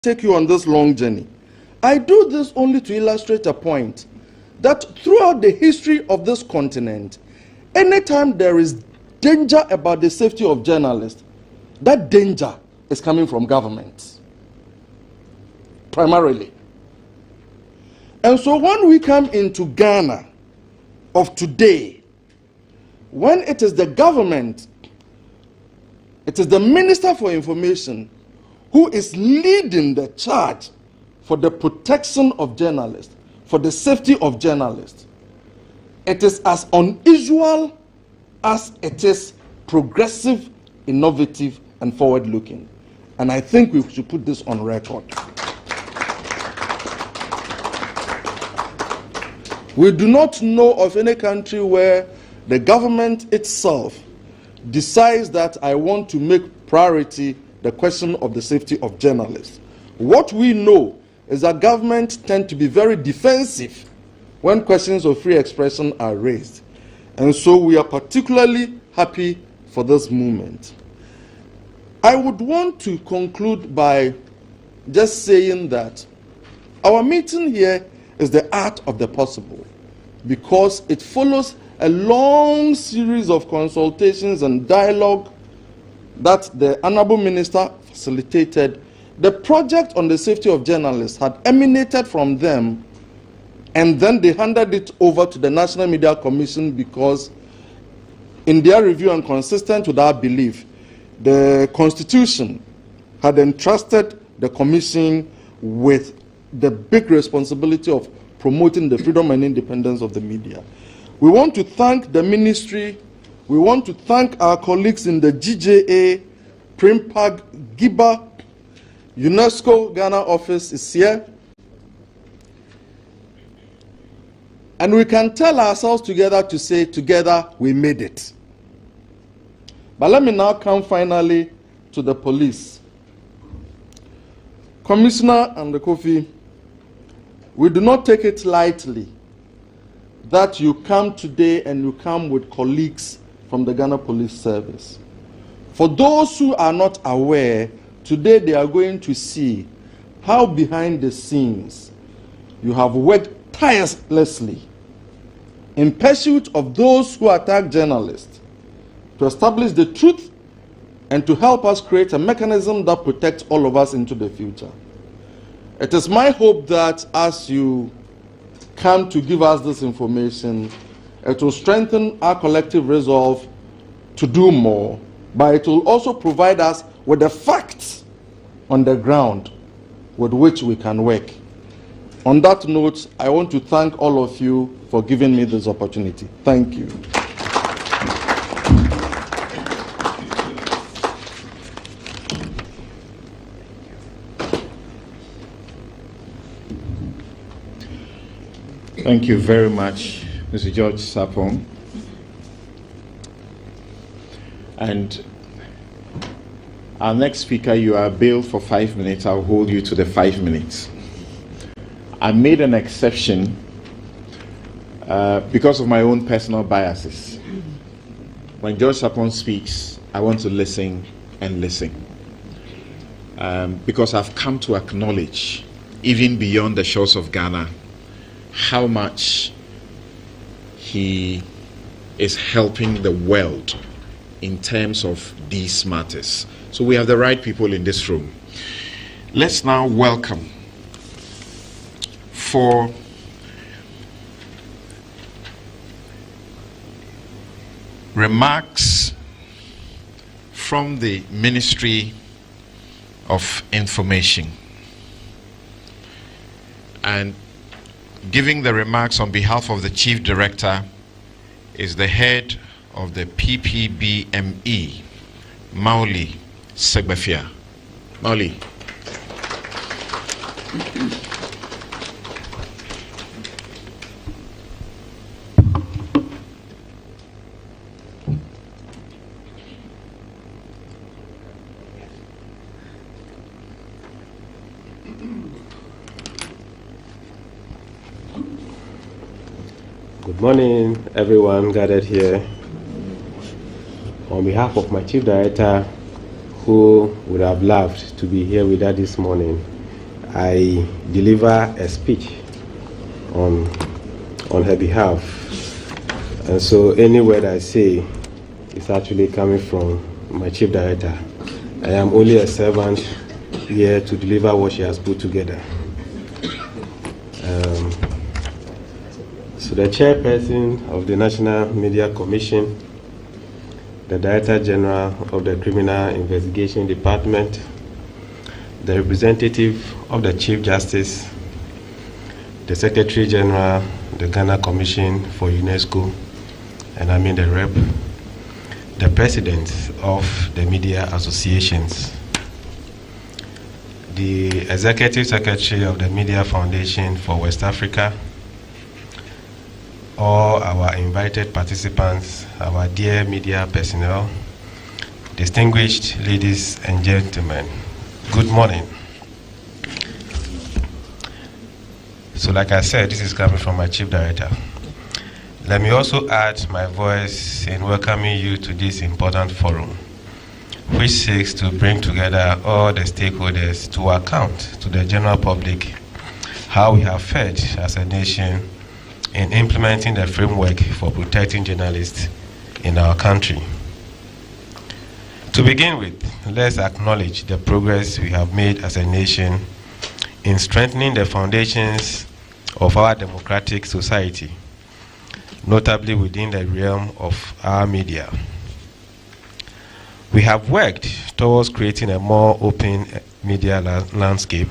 take you on this long journey. I do this only to illustrate a point that throughout the history of this continent, anytime there is danger about the safety of journalists, that danger is coming from governments, primarily. And so when we come into Ghana of today, when it is the government, it is the Minister for Information who is leading the charge for the protection of journalists, for the safety of journalists, it is as unusual as it is progressive, innovative, and forward-looking. And I think we should put this on record. We do not know of any country where the government itself decides that I want to make priority the question of the safety of journalists. What we know is that governments tend to be very defensive when questions of free expression are raised. And so we are particularly happy for this movement. I would want to conclude by just saying that our meeting here is the art of the possible, because it follows a long series of consultations and dialogue that the Honorable Minister facilitated. The project on the safety of journalists had emanated from them, and then they handed it over to the National Media Commission because, in their review and consistent with our belief, the Constitution had entrusted the Commission with the big responsibility of promoting the freedom and independence of the media. We want to thank the ministry. We want to thank our colleagues in the GJA, Primpag, GIBA, UNESCO Ghana office is here. And we can tell ourselves together to say, together we made it. But let me now come finally to the police. Commissioner and the Kofi, we do not take it lightly that you come today and you come with colleagues from the Ghana Police Service. For those who are not aware, today they are going to see how behind the scenes you have worked tirelessly in pursuit of those who attack journalists, to establish the truth and to help us create a mechanism that protects all of us into the future. It is my hope that as you come to give us this information, it will strengthen our collective resolve to do more, but it will also provide us with the facts on the ground with which we can work. On that note, I want to thank all of you for giving me this opportunity. Thank you. Thank you very much, Mr. George Sapong. And our next speaker, you are billed for 5 minutes. I'll hold you to the 5 minutes. I made an exception because of my own personal biases. When George Sapong speaks, I want to listen and listen. Because I've come to acknowledge, even beyond the shores of Ghana, how much he is helping the world in terms of these matters. So we have the right people in this room. Let's now welcome for remarks from the Ministry of Information. And giving the remarks on behalf of the Chief Director is the head of the PPBME, Mauli Segbefia. Mauli. Good morning, everyone gathered here. On behalf of my Chief Director, who would have loved to be here with us this morning, I deliver a speech on her behalf. And so any word I say is actually coming from my chief director. I am only a servant here to deliver what she has put together. So the chairperson of the National Media Commission, the Director General of the Criminal Investigation Department, the representative of the Chief Justice, the Secretary General, the Ghana Commission for UNESCO, and I mean the rep, the president of the media associations, the Executive Secretary of the Media Foundation for West Africa, all our invited participants, our dear media personnel, distinguished ladies and gentlemen, good morning. So like I said, this is coming from my chief director. Let me also add my voice in welcoming you to this important forum, which seeks to bring together all the stakeholders to account to the general public how we have fared as a nation in implementing the framework for protecting journalists in our country. To begin with, let's acknowledge the progress we have made as a nation in strengthening the foundations of our democratic society, notably within the realm of our media. We have worked towards creating a more open media landscape,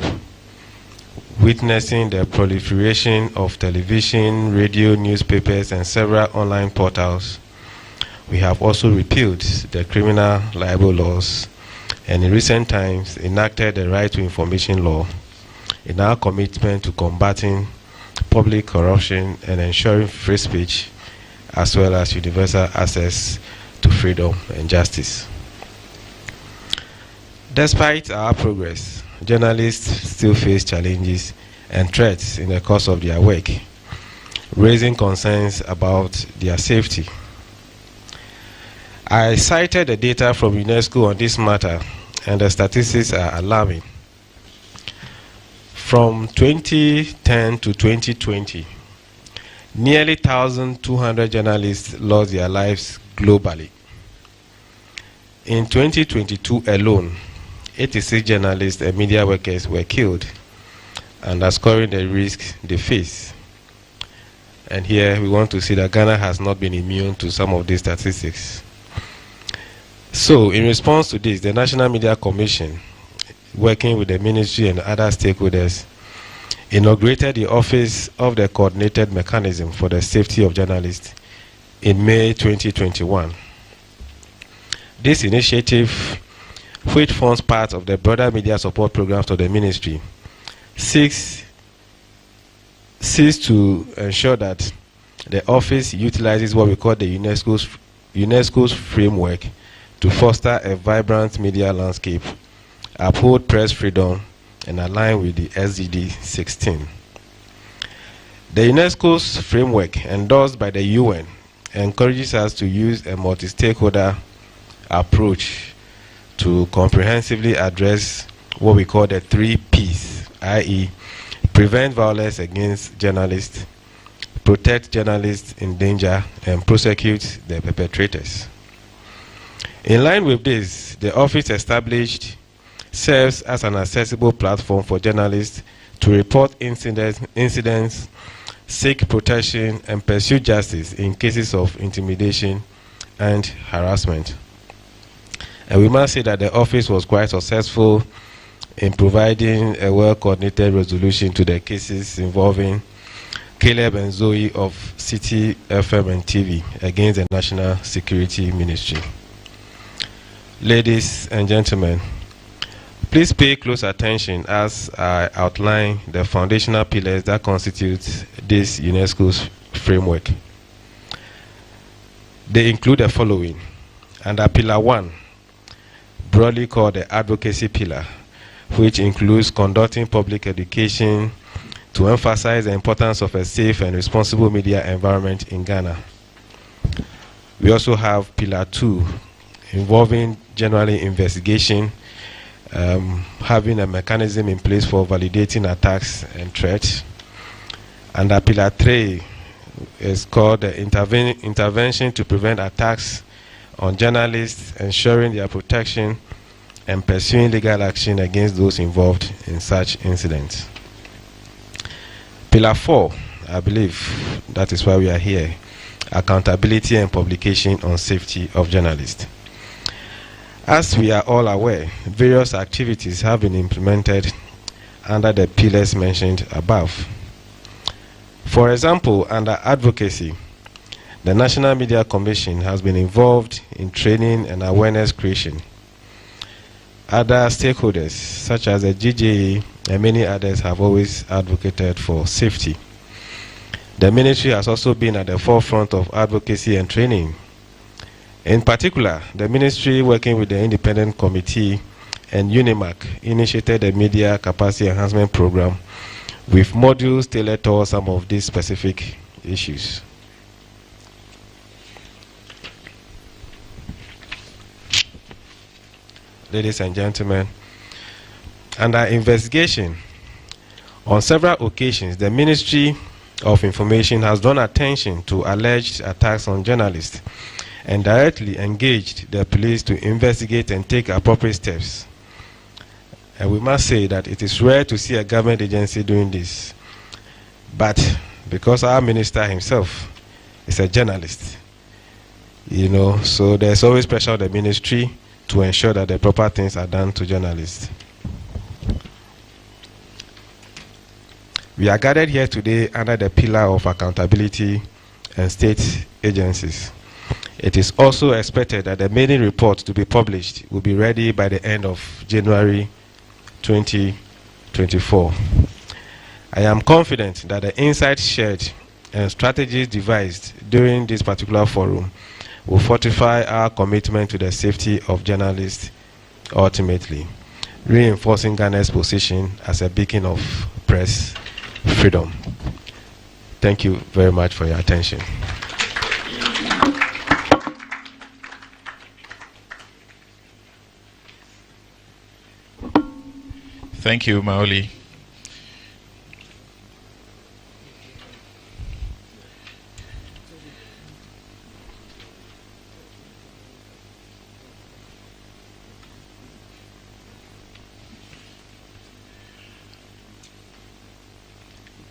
witnessing the proliferation of television, radio, newspapers, and several online portals. We have also repealed the criminal libel laws and in recent times enacted the right to information law in our commitment to combating public corruption and ensuring free speech as well as universal access to freedom and justice. Despite our progress, journalists still face challenges and threats in the course of their work, raising concerns about their safety. I cited the data from UNESCO on this matter, and the statistics are alarming. From 2010 to 2020, nearly 1,200 journalists lost their lives globally. In 2022 alone, 86 journalists and media workers were killed, underscoring the risks they face. And here we want to see that Ghana has not been immune to some of these statistics. So, in response to this, the National Media Commission, working with the ministry and other stakeholders, inaugurated the Office of the Coordinated Mechanism for the Safety of Journalists in May 2021. This initiative, which forms part of the broader media support programs of the ministry, seeks to ensure that the office utilizes what we call the UNESCO's framework to foster a vibrant media landscape, uphold press freedom, and align with the SDG 16. The UNESCO's framework, endorsed by the UN, encourages us to use a multi-stakeholder approach to comprehensively address what we call the 3 Ps, i.e., prevent violence against journalists, protect journalists in danger, and prosecute the perpetrators. In line with this, the office established serves as an accessible platform for journalists to report incidents, seek protection, and pursue justice in cases of intimidation and harassment. And we must say that the office was quite successful in providing a well-coordinated resolution to the cases involving Caleb and Zoe of City FM and TV against the National Security Ministry. Ladies and gentlemen, please pay close attention as I outline the foundational pillars that constitute this UNESCO's framework. They include the following. Under Pillar 1, broadly called the advocacy pillar, which includes conducting public education to emphasize the importance of a safe and responsible media environment in Ghana. We also have Pillar 2, involving generally investigation having a mechanism in place for validating attacks and threats. Under Pillar 3 is called the intervention to prevent attacks on journalists, ensuring their protection and pursuing legal action against those involved in such incidents. Pillar 4, I believe that is why we are here, accountability and publication on safety of journalists. As we are all aware, various activities have been implemented under the pillars mentioned above. For example, under advocacy, the National Media Commission has been involved in training and awareness creation. Other stakeholders, such as the GJA and many others, have always advocated for safety. The ministry has also been at the forefront of advocacy and training. In particular, the ministry, working with the Independent Committee and UNIMAC, initiated a media capacity enhancement program with modules tailored towards some of these specific issues. Ladies and gentlemen, under investigation, on several occasions, the Ministry of Information has drawn attention to alleged attacks on journalists and directly engaged the police to investigate and take appropriate steps. And we must say that it is rare to see a government agency doing this. But because our minister himself is a journalist, so there's always pressure on the ministry to ensure that the proper things are done to journalists. We are gathered here today under the pillar of accountability and state agencies. It is also expected that the maiden report to be published will be ready by the end of January 2024. I am confident that the insights shared and strategies devised during this particular forum will fortify our commitment to the safety of journalists, ultimately reinforcing Ghana's position as a beacon of press freedom. Thank you very much for your attention. Thank you, Maoli.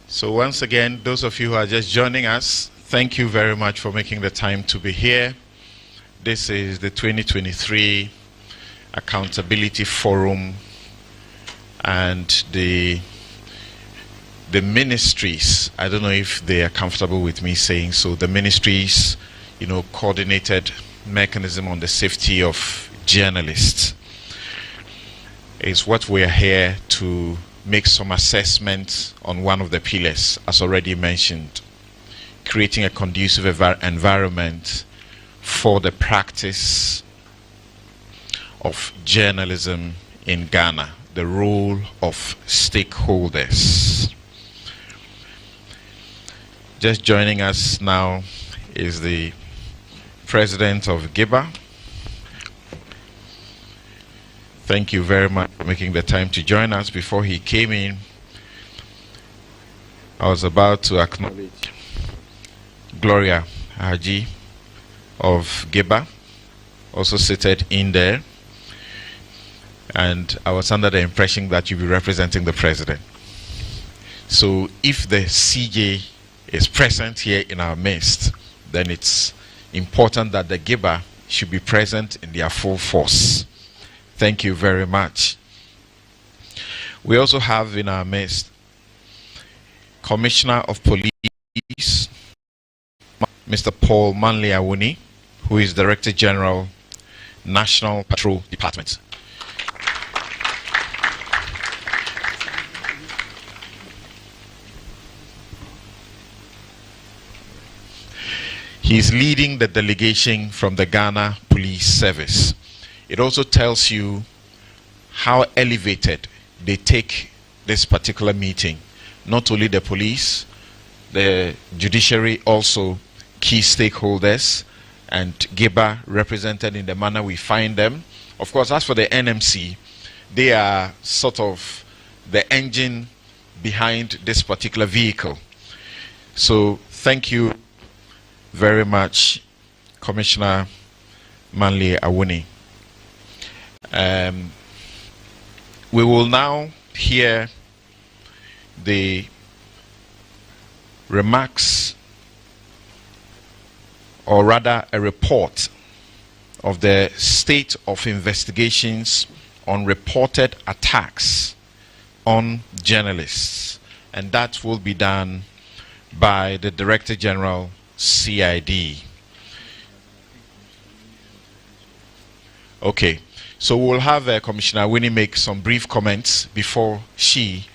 So once again, those of you who are just joining us, thank you very much for making the time to be here. This is the 2023 Accountability Forum, and the ministries, I don't know if they are comfortable with me saying so, the ministries, coordinated mechanism on the safety of journalists is what we are here to make some assessment on one of the pillars, as already mentioned, creating a conducive environment for the practice of journalism in Ghana, the role of stakeholders. Just joining us now is the president of GIBA. Thank you very much for making the time to join us. Before he came in, I was about to acknowledge Gloria Haji of GIBA, also seated in there. And I was under the impression that you'll be representing the president. So if the CJ is present here in our midst, then it's important that the GIBA should be present in their full force. Thank you very much. We also have in our midst Commissioner of Police, Mr. Paul Manley-Awuni, who is Director General, National Patrol Department. He is leading the delegation from the Ghana Police Service. It also tells you how elevated they take this particular meeting. Not only the police, the judiciary, also key stakeholders, and GIBA represented in the manner we find them. Of course, as for the NMC, they are sort of the engine behind this particular vehicle. So thank you very much, Commissioner Manley Awuni. We will now hear the remarks, or rather a report of the state of investigations on reported attacks on journalists, and that will be done by the Director General, CID. Okay, so we'll have Commissioner Awuni make some brief comments before she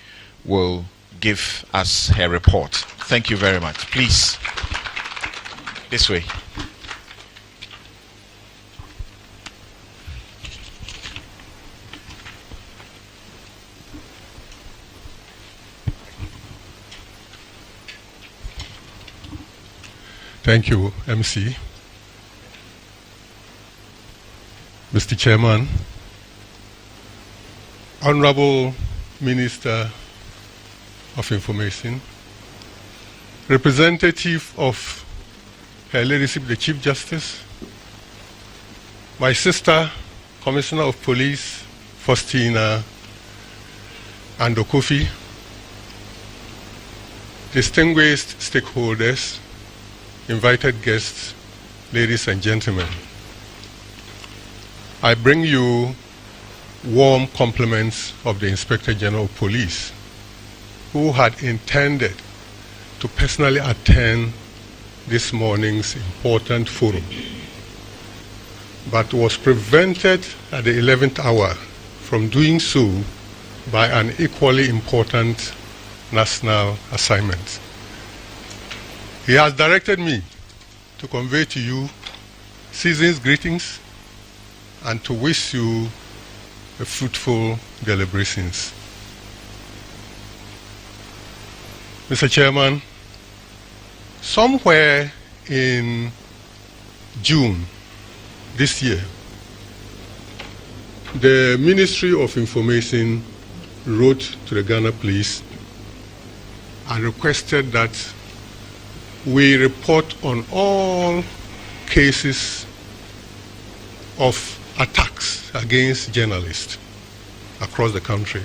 will give us her report. Thank you very much. Please, this way. Thank you, MC. Mr. Chairman, Honorable Minister of Information, representative of Her Ladyship the Chief Justice, my sister, Commissioner of Police, Faustina Ando-Kofi, distinguished stakeholders, invited guests, ladies and gentlemen. I bring you warm compliments of the Inspector General of Police, who had intended to personally attend this morning's important forum, but was prevented at the 11th hour from doing so by an equally important national assignment. He has directed me to convey to you season's greetings and to wish you a fruitful deliberations. Mr. Chairman, somewhere in June this year, the Ministry of Information wrote to the Ghana Police and requested that we report on all cases of attacks against journalists across the country.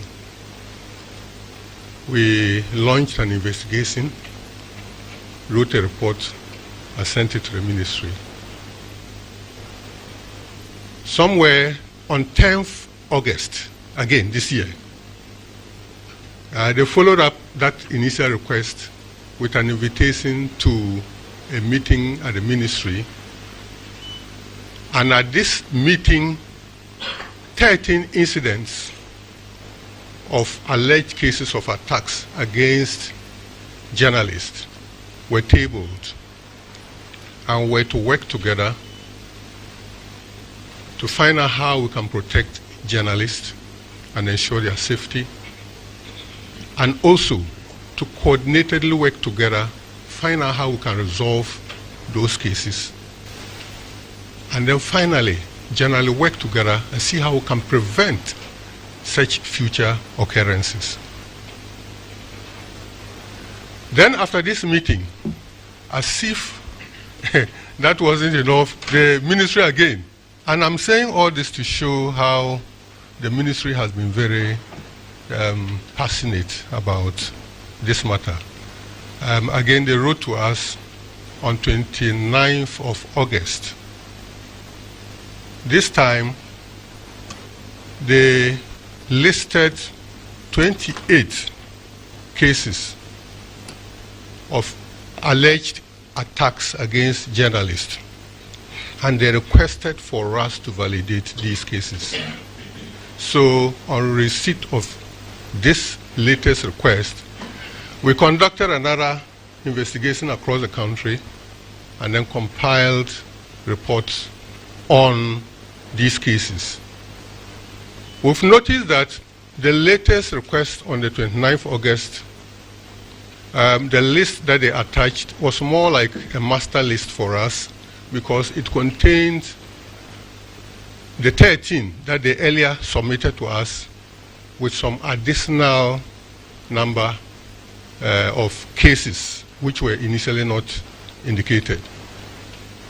We launched an investigation, wrote a report, and sent it to the ministry. Somewhere on 10th August, again this year, they followed up that initial request with an invitation to a meeting at the ministry. And at this meeting, 13 incidents of alleged cases of attacks against journalists were tabled and were to work together to find out how we can protect journalists and ensure their safety, and also to coordinatedly work together, find out how we can resolve those cases, and then finally, generally work together and see how we can prevent such future occurrences. Then after this meeting, as if that wasn't enough, the ministry again, and I'm saying all this to show how the ministry has been very passionate about this matter. Again, they wrote to us on 29th of August. This time, they listed 28 cases of alleged attacks against journalists, and they requested for us to validate these cases. So, on receipt of this latest request, we conducted another investigation across the country and then compiled reports on these cases. We've noticed that the latest request on the 29th of August, the list that they attached was more like a master list for us, because it contained the 13 that they earlier submitted to us with some additional number of cases which were initially not indicated.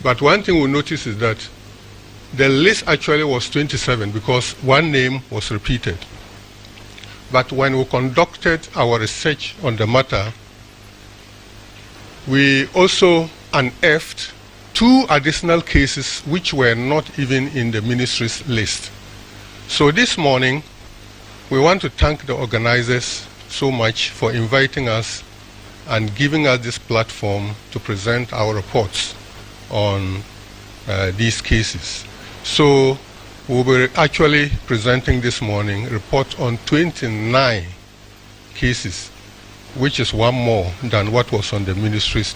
But one thing we notice is that the list actually was 27 because one name was repeated. But when we conducted our research on the matter, we also unearthed 2 additional cases which were not even in the ministry's list. So this morning, we want to thank the organizers so much for inviting us and giving us this platform to present our reports on these cases. So we'll be actually presenting this morning a report on 29 cases, which is one more than what was on the ministry's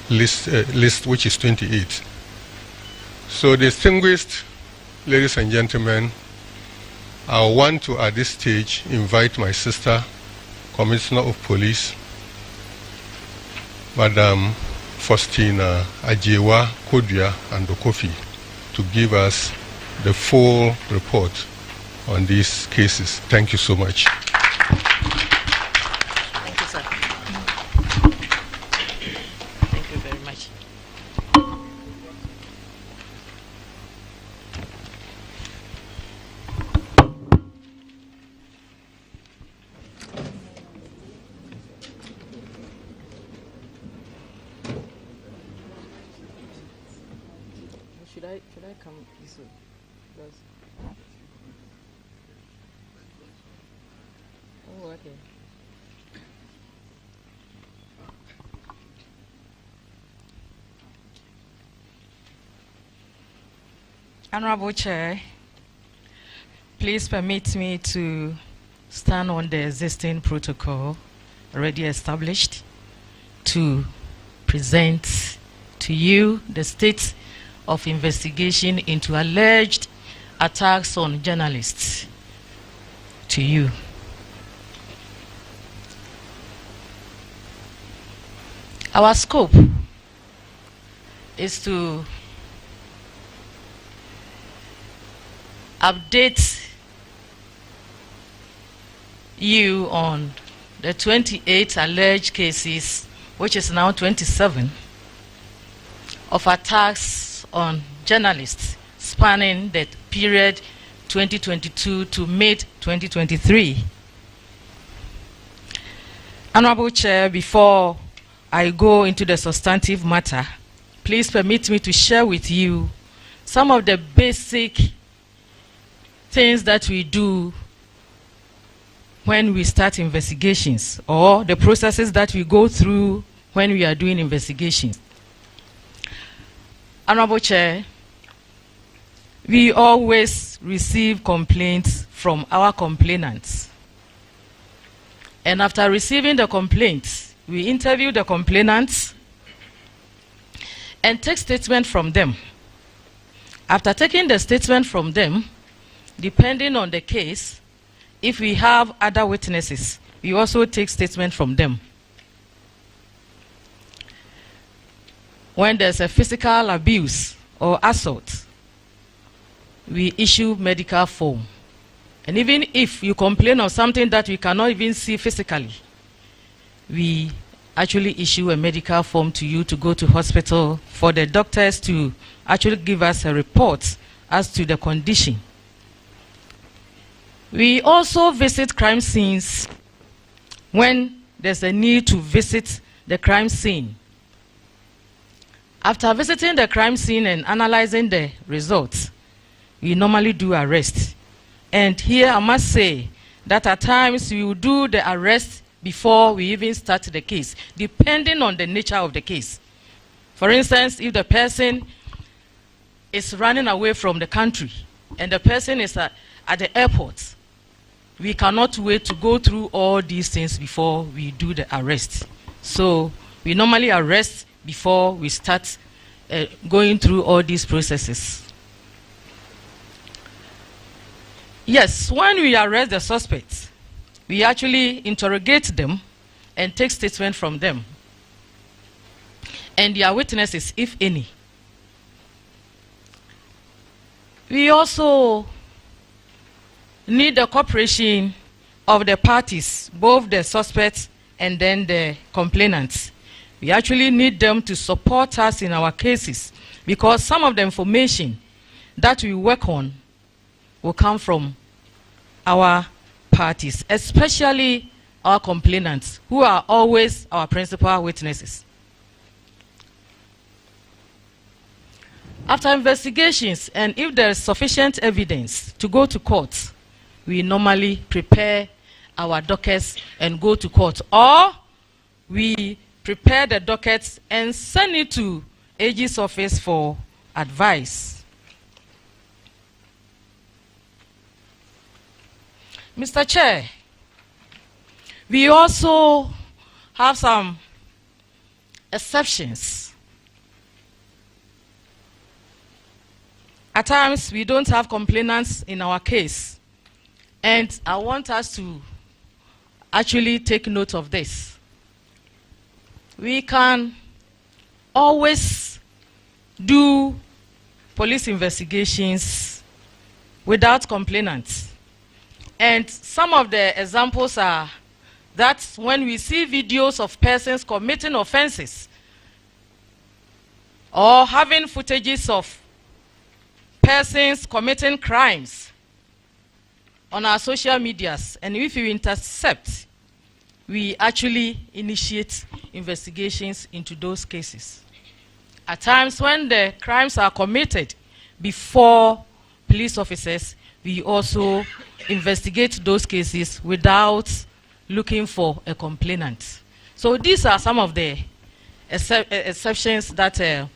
list, which is 28. So distinguished ladies and gentlemen, I want to at this stage invite my sister, Commissioner of Police, Madam Faustina Ajewa Kodua and Kofi, to give us the full report on these cases. Thank you so much. Thank you, sir. Thank you very much. Should I come this way? Because oh, okay. Honorable Chair, please permit me to stand on the existing protocol already established to present to you the state of investigation into alleged attacks on journalists to you. Our scope is to update you on the 28 alleged cases, which is now 27, of attacks on journalists spanning the period 2022 to mid-2023. Honorable Chair, before I go into the substantive matter, please permit me to share with you some of the basic things that we do when we start investigations, or the processes that we go through when we are doing investigations. Honorable Chair, we always receive complaints from our complainants. And after receiving the complaints, we interview the complainants and take statement from them. After taking the statement from them, depending on the case, if we have other witnesses, we also take statement from them. When there's a physical abuse or assault, we issue medical form. And even if you complain of something that we cannot even see physically, we actually issue a medical form to you to go to hospital for the doctors to actually give us a report as to the condition. We also visit crime scenes when there's a need to visit the crime scene. After visiting the crime scene and analyzing the results, we normally do arrest. And here I must say that at times we will do the arrest before we even start the case, depending on the nature of the case. For instance, if the person is running away from the country and the person is at the airport, we cannot wait to go through all these things before we do the arrest. So we normally arrest before we start going through all these processes. Yes, when we arrest the suspects, we actually interrogate them and take statement from them and their witnesses, if any. We also need the cooperation of the parties, both the suspects and then the complainants. We actually need them to support us in our cases, because some of the information that we work on will come from our parties, especially our complainants, who are always our principal witnesses. After investigations, and if there is sufficient evidence to go to court, we normally prepare our dockets and go to court, or we prepare the dockets and send it to AG's office for advice. Mr. Chair, we also have some exceptions. At times, we don't have complainants in our case, and I want us to actually take note of this. We can always do police investigations without complainants. And some of the examples are that when we see videos of persons committing offenses or having footages of persons committing crimes on our social medias, and if you intercept, we actually initiate investigations into those cases. At times when the crimes are committed before police officers, we also investigate those cases without looking for a complainant. So these are some of the exceptions that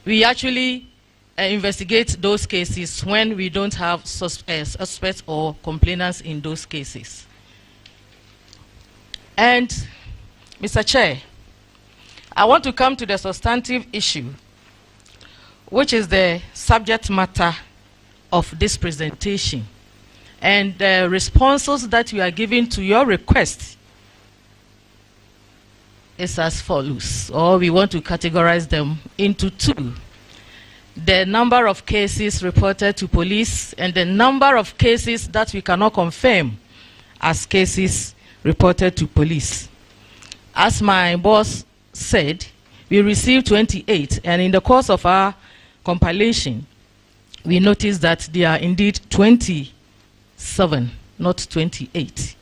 we actually investigate those cases when we don't have suspects or complainants in those cases. And, Mr. Chair, I want to come to the substantive issue, which is the subject matter of this presentation. And the responses that we are giving to your request is as follows, or we want to categorize them into two: the number of cases reported to police and the number of cases that we cannot confirm as cases reported to police. As my boss said, we received 28, and in the course of our compilation, we noticed that there are indeed 27, not 28.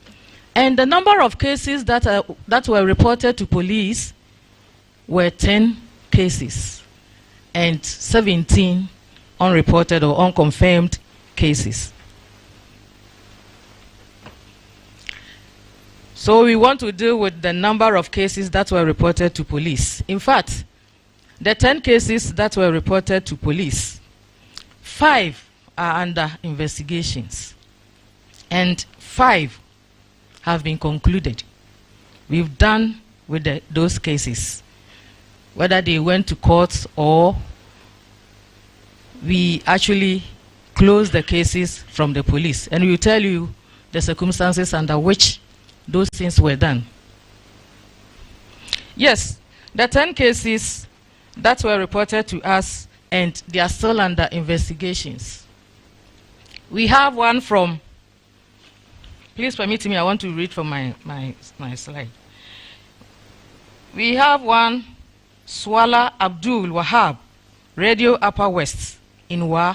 And the number of cases that were reported to police were 10 cases and 17 unreported or unconfirmed cases. So we want to deal with the number of cases that were reported to police. In fact, the 10 cases that were reported to police, 5 are under investigations, and 5 have been concluded. We've done with those cases, whether they went to court or we actually closed the cases from the police. And we will tell you the circumstances under which those things were done. Yes, the 10 cases that were reported to us, and they are still under investigations. We have one from, please permit me, I want to read from my slide. We have one, Swala Abdul Wahab, Radio Upper West in Wa.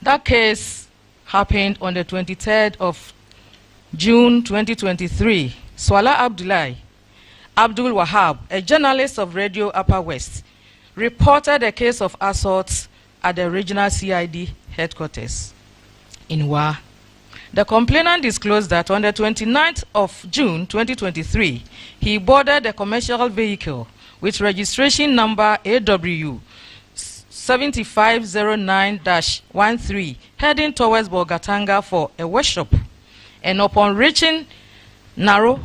That case happened on the 23rd of June 2023. Swala Abdul Wahab, a journalist of Radio Upper West, reported a case of assault at the regional CID headquarters in Wa. The complainant disclosed that on the 29th of June 2023, he boarded a commercial vehicle with registration number AW 7509-13 heading towards Bolgatanga for a workshop. And upon reaching narrow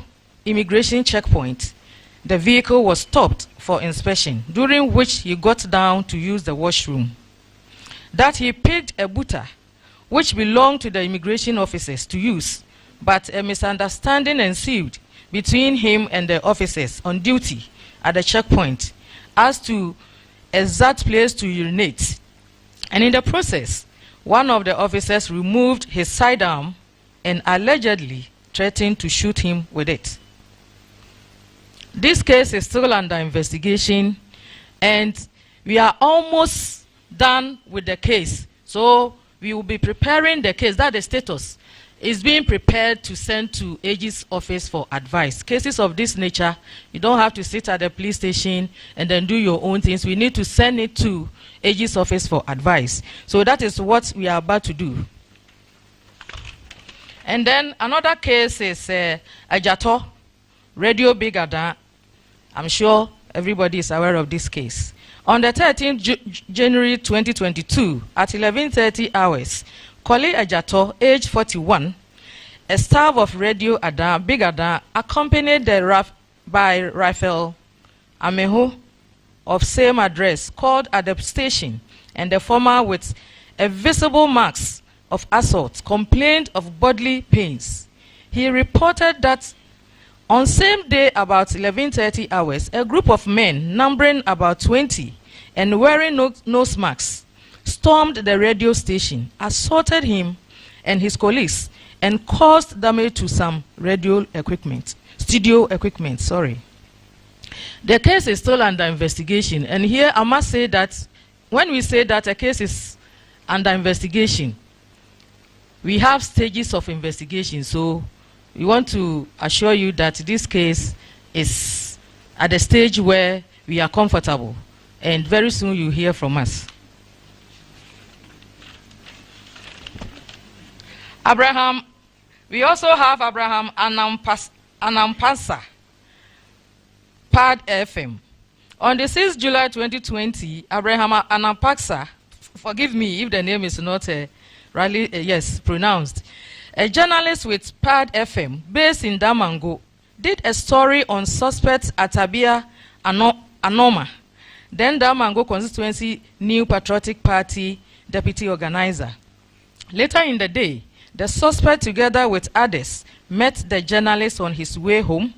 immigration checkpoint, the vehicle was stopped for inspection, during which he got down to use the washroom. That he picked a buta, which belonged to the immigration officers to use, but a misunderstanding ensued between him and the officers on duty at the checkpoint as to exact place to urinate. And in the process, one of the officers removed his sidearm and allegedly threatened to shoot him with it. This case is still under investigation, and we are almost done with the case. So we will be preparing the case. That the status is being prepared to send to AG's office for advice. Cases of this nature, you don't have to sit at the police station and then do your own things. We need to send it to AG's office for advice. So that is what we are about to do. And then another case is Ajato, Radio Big Ada. I'm sure everybody is aware of this case. On the 13th January 2022, at 11:30 hours, Koli Ajato, age 41, a staff of Radio Ada, Big Ada, accompanied by Raphael Ameho of same address, called at the station, and the former, with a visible marks of assault, complained of bodily pains. He reported that on same day, about 11:30 hours, a group of men, numbering about 20 and wearing nose masks, stormed the radio station, assaulted him and his colleagues, and caused damage to some studio equipment. The case is still under investigation, and here I must say that when we say that a case is under investigation, we have stages of investigation. So we want to assure you that this case is at the stage where we are comfortable, and very soon you hear from us. Abraham, we also have Abraham Anampasa, PAD FM. On the 6th July 2020, Abraham Anampasa, forgive me if the name is not pronounced, a journalist with PAD FM based in Damango, did a story on suspects at Abia Anoma, then Damango constituency New Patriotic Party deputy organizer. Later in the day, the suspect, together with others, met the journalist on his way home.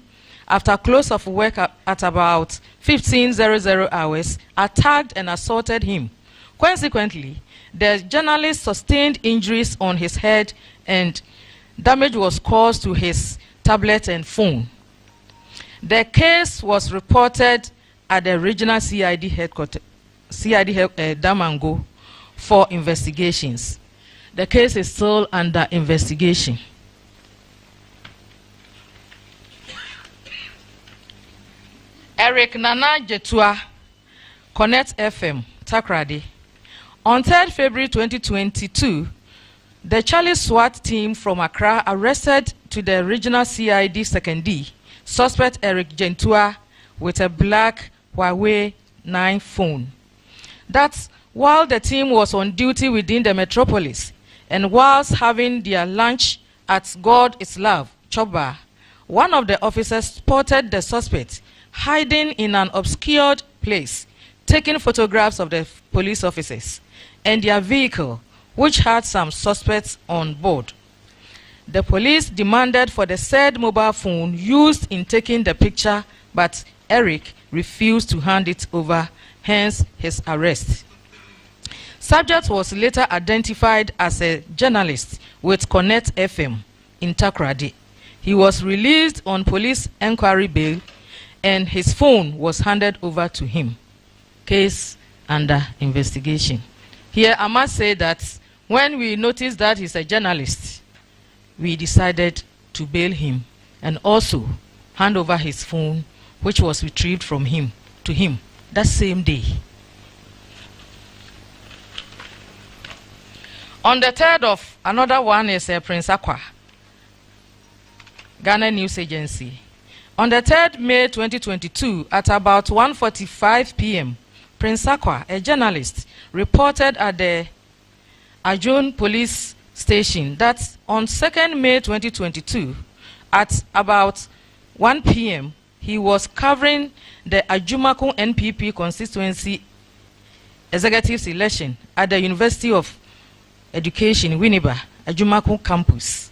After close of work at about 15:00 hours, attacked and assaulted him. Consequently, the journalist sustained injuries on his head, and damage was caused to his tablet and phone. The case was reported at the regional CID headquarters, Damango, for investigations. The case is still under investigation. Eric Nana Jetua, Connect FM, Takrady. On 3rd February 2022, the Charlie SWAT team from Accra arrested to the regional CID 2nd D suspect Eric Jetua with a black Huawei 9 phone. That's while the team was on duty within the metropolis, and whilst having their lunch at God is Love, Choba, one of the officers spotted the suspect hiding in an obscured place, taking photographs of the police officers and their vehicle, which had some suspects on board. The police demanded for the said mobile phone used in taking the picture, but Eric refused to hand it over, hence his arrest. Subject was later identified as a journalist with Connect FM in Takrady. He was released on police enquiry bail, and his phone was handed over to him. Case under investigation. Here I must say that when we noticed that he's a journalist, we decided to bail him and also hand over his phone, which was retrieved from him to him that same day. On the 3rd of, another one is Prince Akwa, Ghana News Agency. On the 3rd May 2022, at about 1:45 p.m., Prince Akwa, a journalist, reported at the Ajun police station that on 2nd May 2022, at about 1 p.m., he was covering the Ajumakun NPP constituency executive election at the University of Education, Winneba, Ajumakun campus.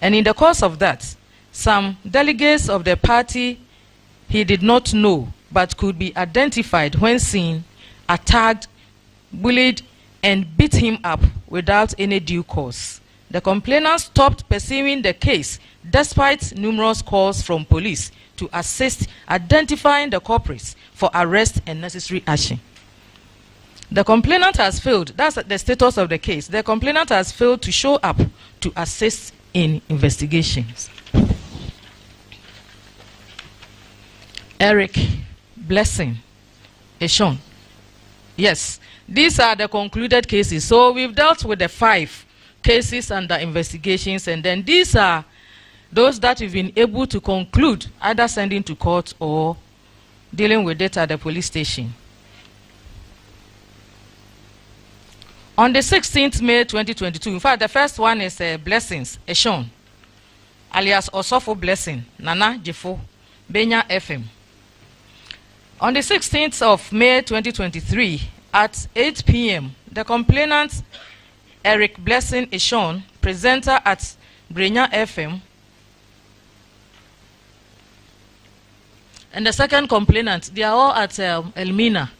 And in the course of that, some delegates of the party he did not know but could be identified when seen attacked, bullied, and beat him up without any due cause. The complainant stopped pursuing the case despite numerous calls from police to assist identifying the culprits for arrest and necessary action. The complainant has failed, that's the status of the case. The complainant has failed to show up to assist in investigations. Eric Blessing Eshon. Yes, these are the concluded cases. So we've dealt with the 5 cases under investigations, and then these are those that we've been able to conclude, either sending to court or dealing with it at the police station. On the 16th May 2022, in fact, the first one is Blessings Eshon, alias Osofo Blessing, Nana Jefo, Benya FM. On the 16th of May 2023, at 8 p.m., the complainant, Eric Blessing Eshon, presenter at Brenya FM, and the second complainant, they are all at Elmina.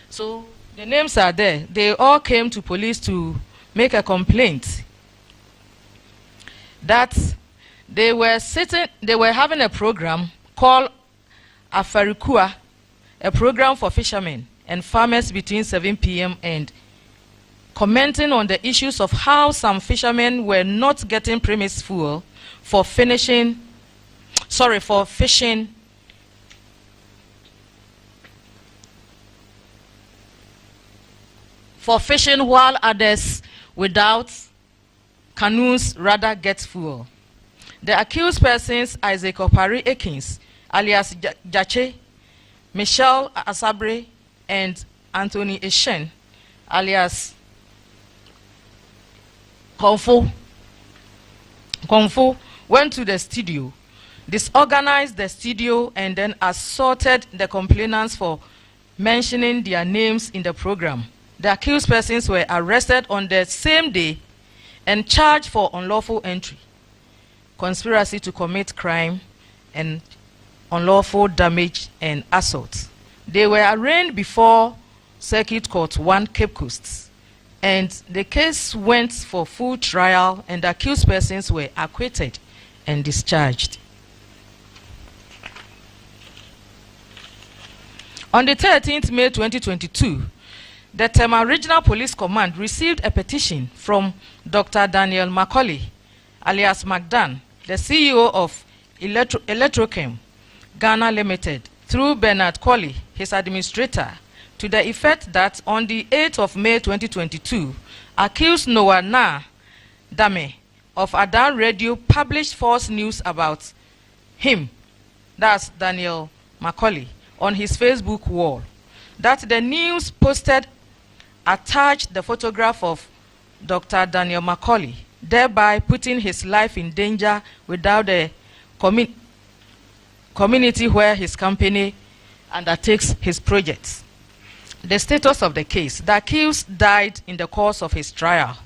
So the names are there. They all came to police to make a complaint that they were having a program called Afarikua, a program for fishermen and farmers between 7 p.m. and commenting on the issues of how some fishermen were not getting premise fuel for fishing while others without canoes rather get fuel. The accused persons, Isaac Opari Ekins, alias Jache, Michelle Asabre, and Anthony Eshen, alias Konfo, went to the studio, disorganized the studio, and then assaulted the complainants for mentioning their names in the program. The accused persons were arrested on the same day and charged for unlawful entry, conspiracy to commit crime, and unlawful damage and assault. They were arraigned before Circuit Court 1 Cape Coast, and the case went for full trial, and the accused persons were acquitted and discharged. On the 13th May 2022, the Tema Regional Police Command received a petition from Dr. Daniel Macaulay, alias McDan, the CEO of Electrochem Ghana Limited, through Bernard Colley, his administrator, to the effect that on the 8th of May 2022, accused Noah Na Dame of Adan Radio published false news about him, that's Daniel Macaulay, on his Facebook wall. That the news posted attached the photograph of Dr. Daniel Macaulay, thereby putting his life in danger without the community where his company undertakes his projects. The status of the case: the accused died in the course of his trial.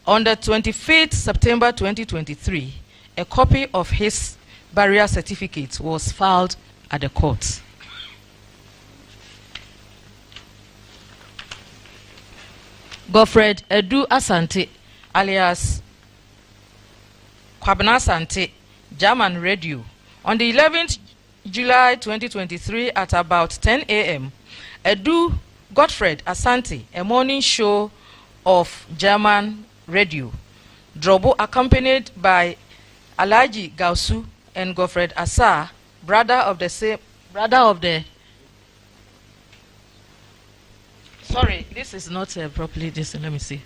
On the 25th September 2023, a copy of his burial certificate was filed at the court. Godfred Edu Asante, alias Kwabena Asante, German Radio. On the 11th July 2023 at about 10 a.m., Edu Godfred Asante, a morning show of German Radio, Drobo, accompanied by Alaji Gausu and Godfred Asa, brother of the sorry, this is not properly this. Let me see.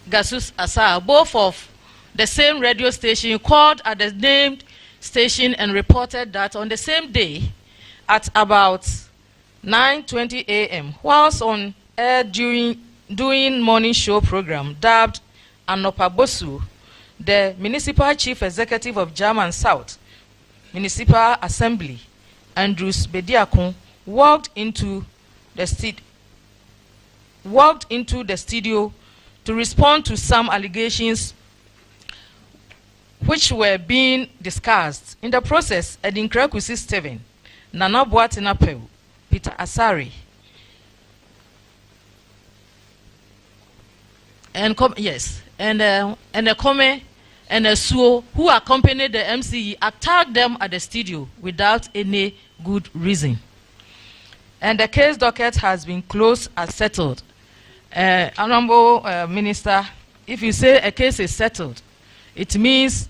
Gasus Asa, both of the same radio station, called at the named station and reported that on the same day at about 9:20 a.m., whilst on air doing morning show program dubbed Anopa Bosu, the municipal chief executive of German South Municipal Assembly, Andrews Bediakon, walked into the studio to respond to some allegations which were being discussed. In the process, Edinkra Kusi Steven, Nana Boatina Pew, Peter Asari, and a Kome and a Suo who accompanied the MCE attacked them at the studio without any good reason. And the case docket has been closed as settled. Honorable Minister, if you say a case is settled, it means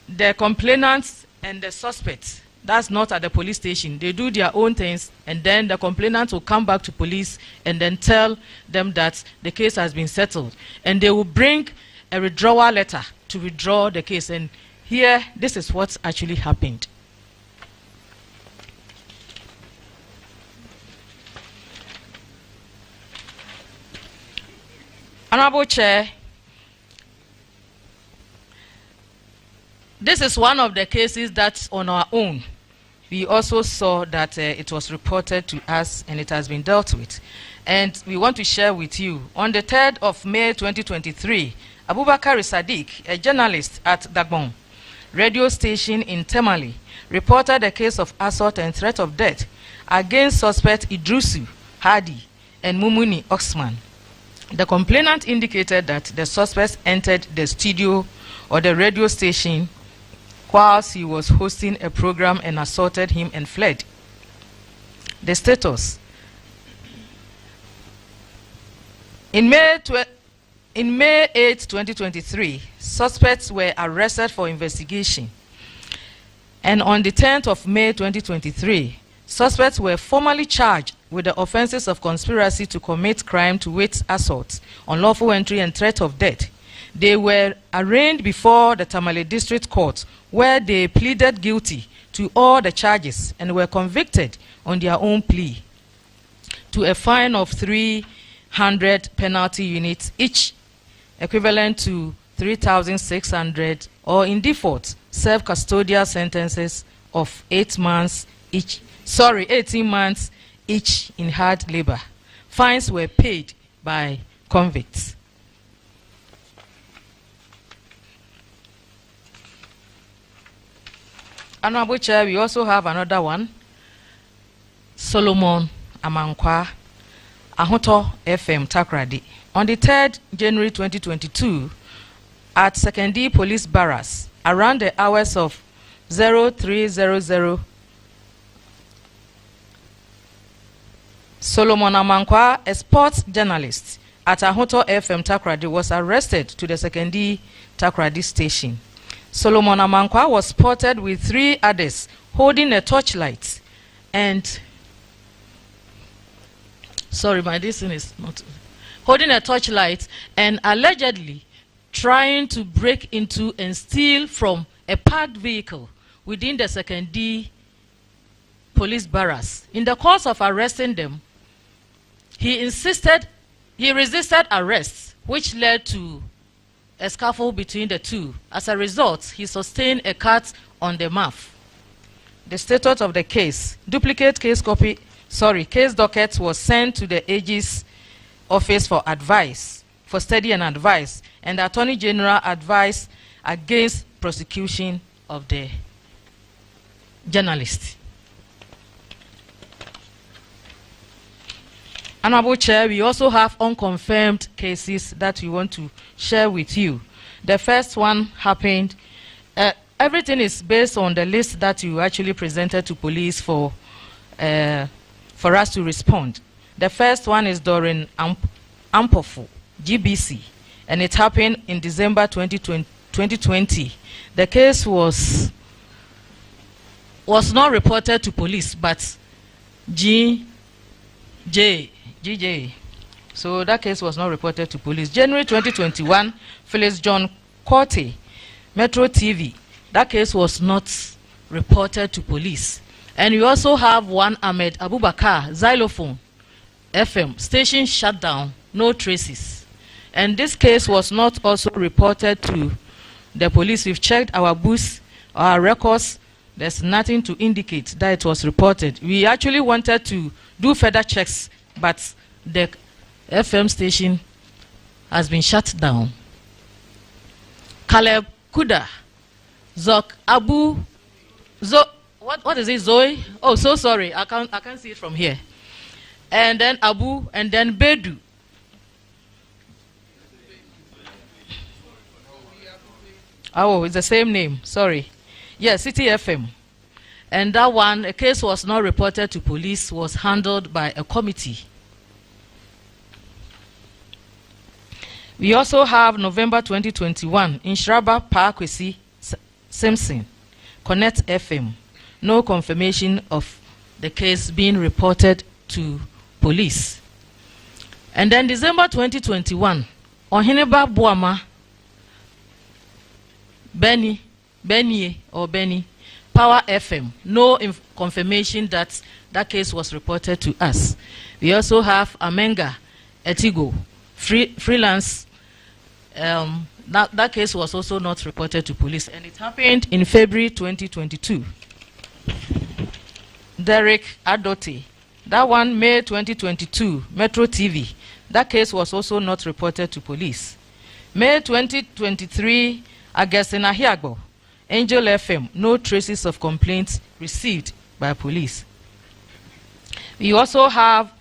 the complainants and the suspects, that's not at the police station. They do their own things, and then the complainant will come back to police and then tell them that the case has been settled. And they will bring a withdrawal letter to withdraw the case. And here, this is what's actually happened. Honorable Chair, this is one of the cases that on our own, we also saw that it was reported to us and it has been dealt with. And we want to share with you, on the 3rd of May 2023, Abubakar Sadiq, a journalist at Dagbon radio station in Temali, reported a case of assault and threat of death against suspect Idrusu Hadi and Mumuni Oxman. The complainant indicated that the suspect entered the studio or the radio station whilst he was hosting a program and assaulted him and fled. The status. In May 8, 2023, suspects were arrested for investigation. And on the 10th of May 2023, suspects were formally charged with the offenses of conspiracy to commit crime to wit assault, unlawful entry and threat of death. They were arraigned before the Tamale District Court, where they pleaded guilty to all the charges and were convicted on their own plea to a fine of 300 penalty units each, equivalent to 3,600, or in default, serve custodial sentences of 18 months each in hard labor. Fines were paid by convicts. Honorable Chair, we also have another one. Solomon Amankwa, Ahoto FM Takrady. On the 3rd January 2022, at Sekendi Police Barracks, around the hours of 0300, Solomon Amankwa, a sports journalist at Ahoto FM Takrady, was arrested to the Sekendi Takrady station. Solomon Amankwa was spotted with 3 others holding a torchlight and holding a torchlight and allegedly trying to break into and steal from a parked vehicle within the Sekendi Police Barracks. In the course of arresting them, he resisted arrest, which led to a scuffle between the two. As a result, he sustained a cut on the mouth. The status of the case: duplicate case docket was sent to the AG's office for study and advice, and the Attorney General advised against prosecution of the journalist. Honorable Chair, we also have unconfirmed cases that we want to share with you. The first one happened, everything is based on the list that you actually presented to police for us to respond. The first one is Doreen Ampofu, GBC, and it happened in December 2020. The case was not reported to police, but GJ. So that case was not reported to police. January 2021, Phyllis John Corte, Metro TV. That case was not reported to police. And we also have one Ahmed Abubakar, Xylophone FM, station shut down, no traces. And this case was not also reported to the police. We've checked our booths, our records. There's nothing to indicate that it was reported. We actually wanted to do further checks, but the FM station has been shut down. Caleb Kuda, Zok Abu, what is it, Zoe? Oh, so sorry, I can't see it from here. And then Abu, and then Bedu. Oh, it's the same name. Sorry. Yes, City FM. And that one, a case was not reported to police, was handled by a committee. We also have November 2021 in Shraba Parkwesi Simpson, Connect FM. No confirmation of the case being reported to police. And then December 2021, Ohineba Buama, Benny, Power FM. No confirmation that that case was reported to us. We also have Amenga Etigo, freelance. That case was also not reported to police, and it happened in February 2022. Derek Adote, that one May 2022, Metro TV. That case was also not reported to police. May 2023, Augustine Ahiagbo, Angel FM, no traces of complaints received by police. We also have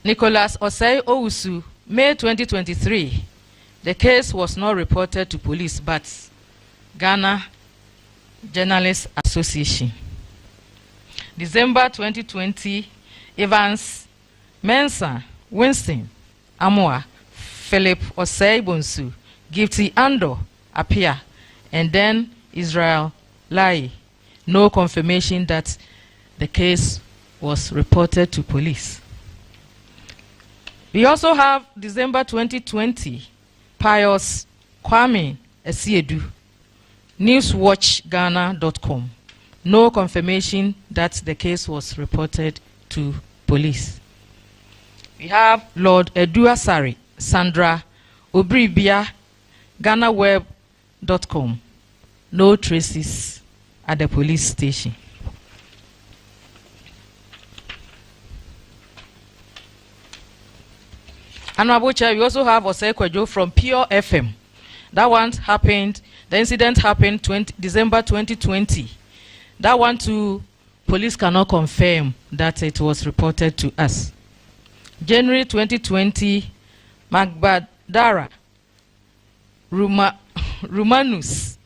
Nicholas Osei Owusu, May 2023. The case was not reported to police, but Ghana Journalists Association. December 2020, Evans Mensah, Winston Amoa, Philip Osei Bonsu, Gifty Ando Apia, and then Israel Lai. No confirmation that the case was reported to police. We also have December 2020, Pius Kwame Esiedu, newswatchghana.com. No confirmation that the case was reported to police. We have Lord Edua Sari, Sandra Obribia, GhanaWeb.com. No traces at the police station. Honorable Chair, we also have Osei Kwejo from Pure FM. That one happened, the incident happened December 2020. That one too, police cannot confirm that it was reported to us. January 2020, Magbadara, Romanus,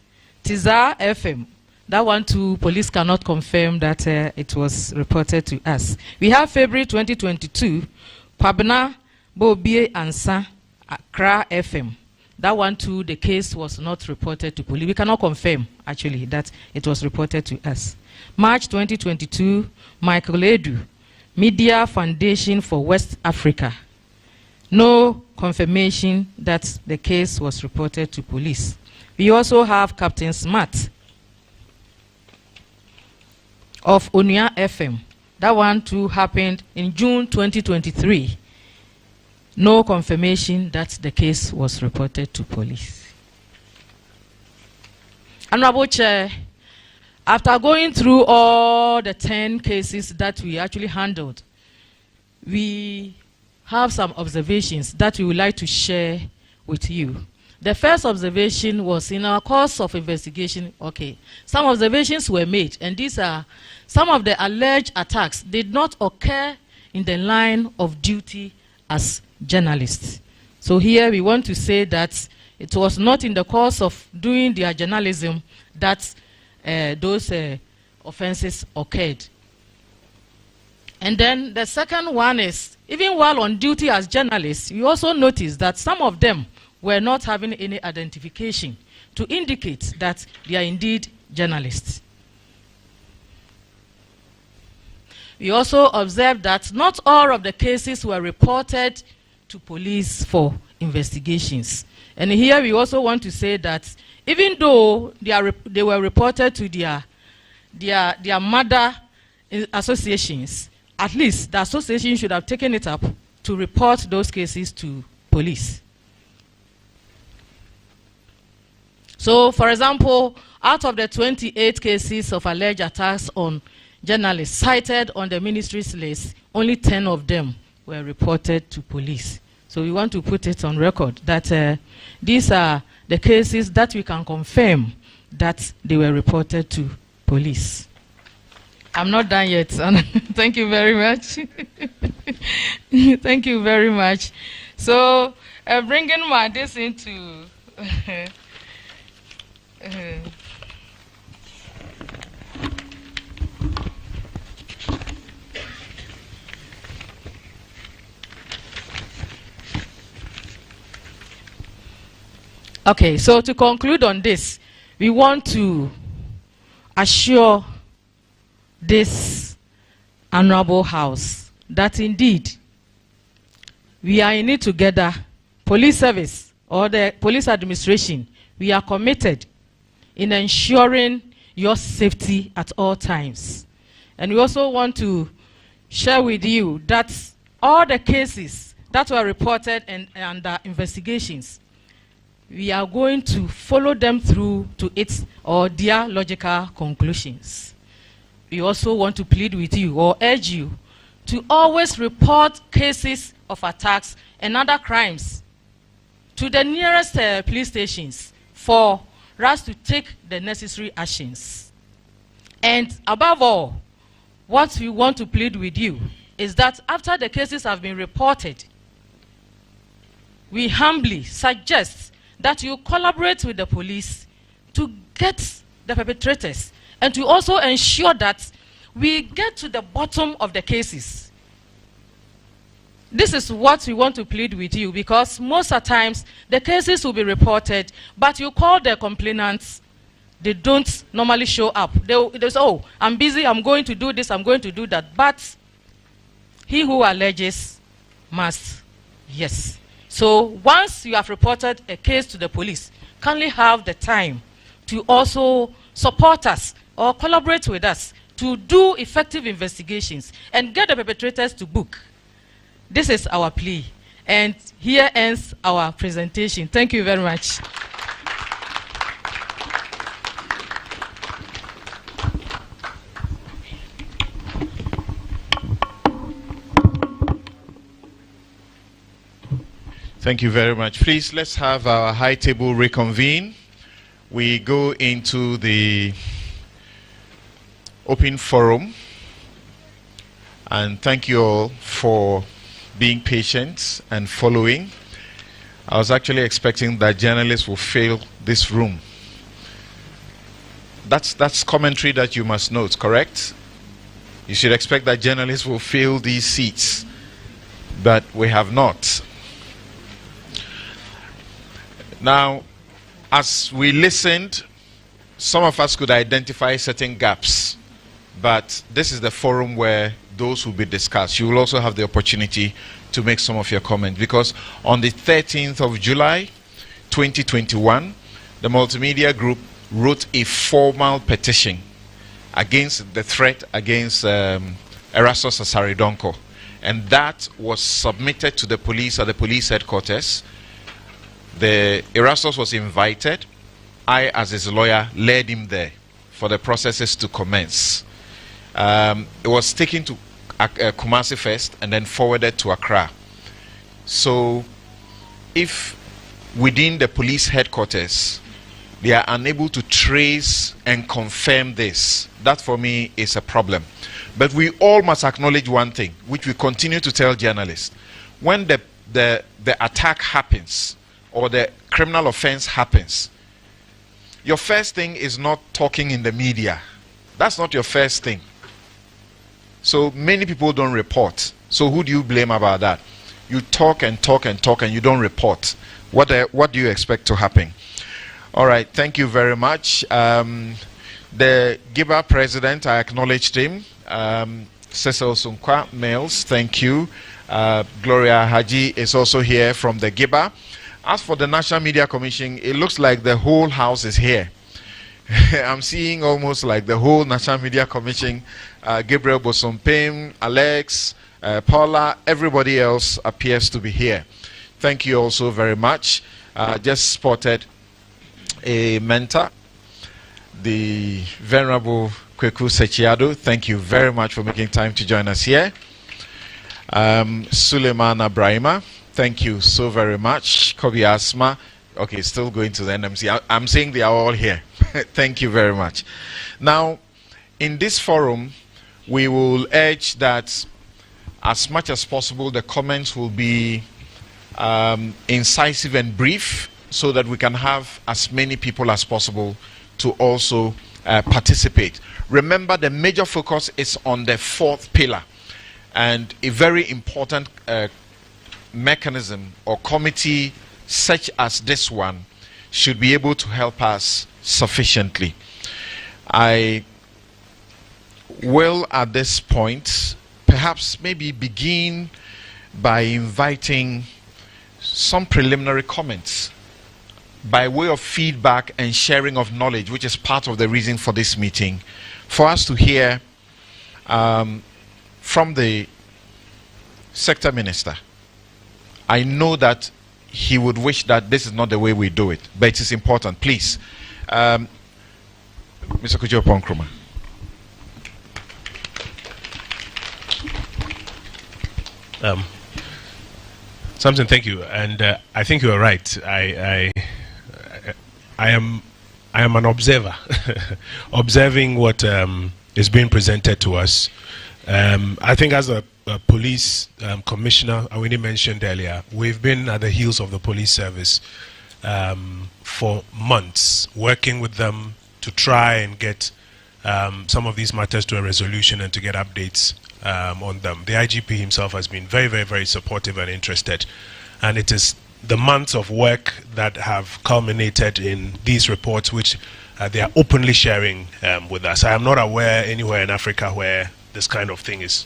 Tizar FM. That one too, police cannot confirm that it was reported to us. We have February 2022, Pabna Bobie Ansa, Accra FM. That one too, the case was not reported to police. We cannot confirm, actually, that it was reported to us. March 2022, Michael Edu, Media Foundation for West Africa. No confirmation that the case was reported to police. We also have Captain Smart of Onia FM. That one too happened in June 2023. No confirmation that the case was reported to police. Honorable Chair, after going through all the 10 cases that we actually handled, we have some observations that we would like to share with you. The first observation was in our course of investigation. Okay, some observations were made, and these are some of the alleged attacks did not occur in the line of duty as journalists. So here we want to say that it was not in the course of doing their journalism that those offenses occurred. And then the second one is, even while on duty as journalists, you also notice that some of them were not having any identification to indicate that they are indeed journalists. We also observed that not all of the cases were reported to police for investigations. And here we also want to say that even though they were reported to their mother associations, at least the association should have taken it up to report those cases to police. So, for example, out of the 28 cases of alleged attacks on journalists cited on the ministry's list, only 10 of them were reported to police. So we want to put it on record that these are the cases that we can confirm that they were reported to police. I'm not done yet. Thank you very much. Thank you very much. So bringing this into Okay, so to conclude on this, we want to assure this honorable house that indeed we are in it together. Police service or the police administration, we are committed in ensuring your safety at all times. And we also want to share with you that all the cases that were reported and under investigations, we are going to follow them through to its or their logical conclusions. We also want to plead with you or urge you to always report cases of attacks and other crimes to the nearest police stations for us to take the necessary actions. And above all, what we want to plead with you is that after the cases have been reported, we humbly suggest that you collaborate with the police to get the perpetrators and to also ensure that we get to the bottom of the cases. This is what we want to plead with you, because most of the times the cases will be reported, but you call the complainants, they don't normally show up. They say, oh, I'm busy, I'm going to do this, I'm going to do that. But he who alleges must, yes. So once you have reported a case to the police, kindly have the time to also support us or collaborate with us to do effective investigations and get the perpetrators to book. This is our plea. And here ends our presentation. Thank you very much. Thank you very much. Please, let's have our high table reconvene. We go into the open forum. And thank you all for being patient and following. I was actually expecting that journalists will fill this room. That's commentary that you must note, correct? You should expect that journalists will fill these seats, but we have not. Now, as we listened, some of us could identify certain gaps, but this is the forum where those will be discussed. You will also have the opportunity to make some of your comments, because on the 13th of July 2021, the Multimedia Group wrote a formal petition against the threat against Erastus Asare Donkor, and that was submitted to the police at the police headquarters. The Erastus was invited. I, as his lawyer, led him there for the processes to commence. It was taken to Kumasi first and then forwarded to Accra. So if within the police headquarters they are unable to trace and confirm this, that for me is a problem. But we all must acknowledge one thing, which we continue to tell journalists. When the attack happens or the criminal offense happens, your first thing is not talking in the media. That's not your first thing. So many people don't report. So who do you blame about that? You talk and talk and talk and you don't report. What do you expect to happen? All right, thank you very much. The GIBA president, I acknowledged him. Cecil Sunkwa Mills, thank you. Gloria Haji is also here from the GIBA. As for the National Media Commission, it looks like the whole house is here. I'm seeing almost like the whole National Media Commission, Gabriel Bosompem, Alex, Paula, everybody else appears to be here. Thank you also very much. Just spotted a mentor, the Venerable Kweku Sechiado. Thank you very much for making time to join us here. Suleiman Abrahima, thank you so very much. Kobi Asma, okay, still going to the NMC. I'm saying they are all here. Thank you very much. Now, in this forum, we will urge that as much as possible, the comments will be incisive and brief, so that we can have as many people as possible to also participate. Remember, the major focus is on the fourth pillar, and a very important mechanism or committee such as this one should be able to help us sufficiently. I will at this point perhaps maybe begin by inviting some preliminary comments by way of feedback and sharing of knowledge, which is part of the reason for this meeting, for us to hear from the sector minister. I know that he would wish that this is not the way we do it, but it is important. Please, Mr. Kojo Nkrumah. Samson, thank you, and I think you are right. I am an observer, observing what is being presented to us. I think as a police commissioner, Awini mentioned earlier, we've been at the heels of the police service for months, working with them to try and get some of these matters to a resolution and to get updates on them. The IGP himself has been very, very, very supportive and interested, and it is the months of work that have culminated in these reports, which they are openly sharing with us. I am not aware anywhere in Africa where this kind of thing is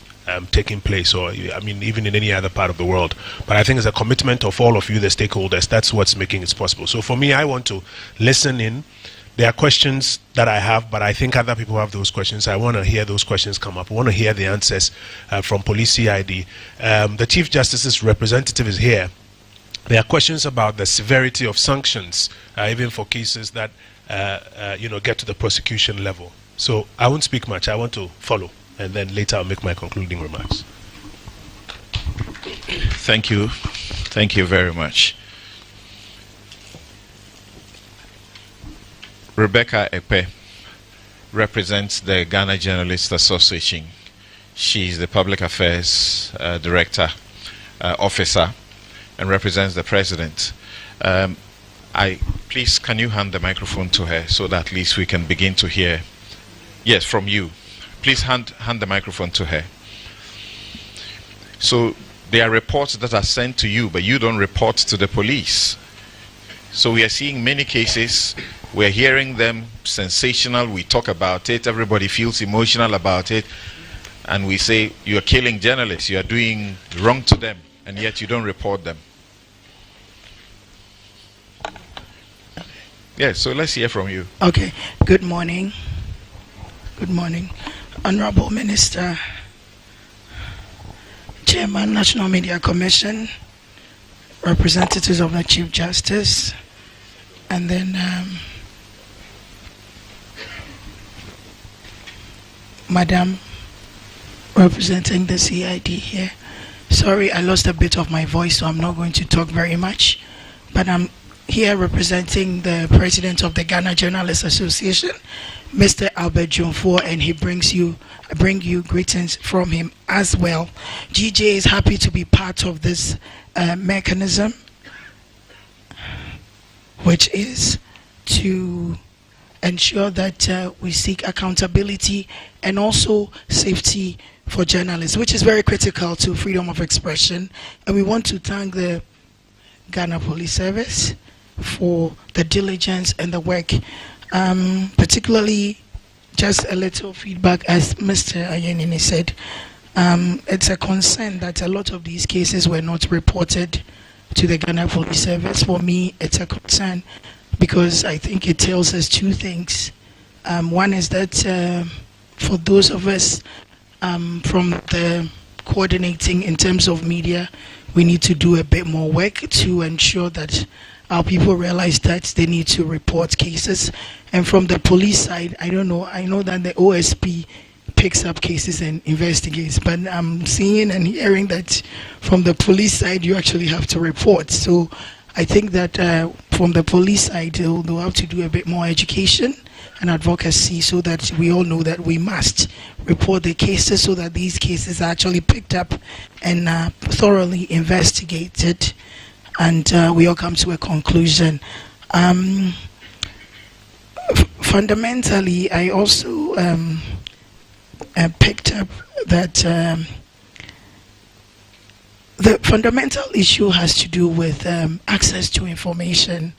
taking place, or I mean even in any other part of the world. But I think it's a commitment of all of you, the stakeholders, that's what's making it possible. So for me, I want to listen in. There are questions that I have, but I think other people have those questions. I want to hear those questions come up. I want to hear the answers from Police CID. The Chief Justice's representative is here. There are questions about the severity of sanctions, even for cases that get to the prosecution level. So I won't speak much. I want to follow, and then later I'll make my concluding remarks. Thank you. Thank you very much. Rebecca Epe represents the Ghana Journalists Association. She's the Public Affairs Director, Officer, and represents the President. Please, can you hand the microphone to her so that at least we can begin to hear? Yes, from you. Please hand the microphone to her. So there are reports that are sent to you, but you don't report to the police. So we are seeing many cases. We're hearing them sensational. We talk about it. Everybody feels emotional about it. And we say, you're killing journalists. You are doing wrong to them. And yet you don't report them. Yes, so let's hear from you. Okay. Good morning. Good morning. Honorable Minister, Chairman, National Media Commission, representatives of the Chief Justice, and then Madam representing the CID here. Sorry, I lost a bit of my voice, so I'm not going to talk very much, but I'm here representing the President of the Ghana Journalists Association, Mr. Albert Jomfo, and I bring you greetings from him as well. GJ is happy to be part of this mechanism, which is to ensure that we seek accountability and also safety for journalists, which is very critical to freedom of expression. And we want to thank the Ghana Police Service for the diligence and the work, particularly just a little feedback, as Mr. Ayenini said. It's a concern that a lot of these cases were not reported to the Ghana Police Service. For me, it's a concern because I think it tells us two things. One is that for those of us from the coordinating in terms of media, we need to do a bit more work to ensure that our people realize that they need to report cases. And from the police side, I don't know, I know that the OSP picks up cases and investigates, but I'm seeing and hearing that from the police side you actually have to report. So I think that from the police side they'll have to do a bit more education and advocacy so that we all know that we must report the cases so that these cases are actually picked up and thoroughly investigated. and we all come to a conclusion. Fundamentally, I also picked up that the fundamental issue has to do with access to information.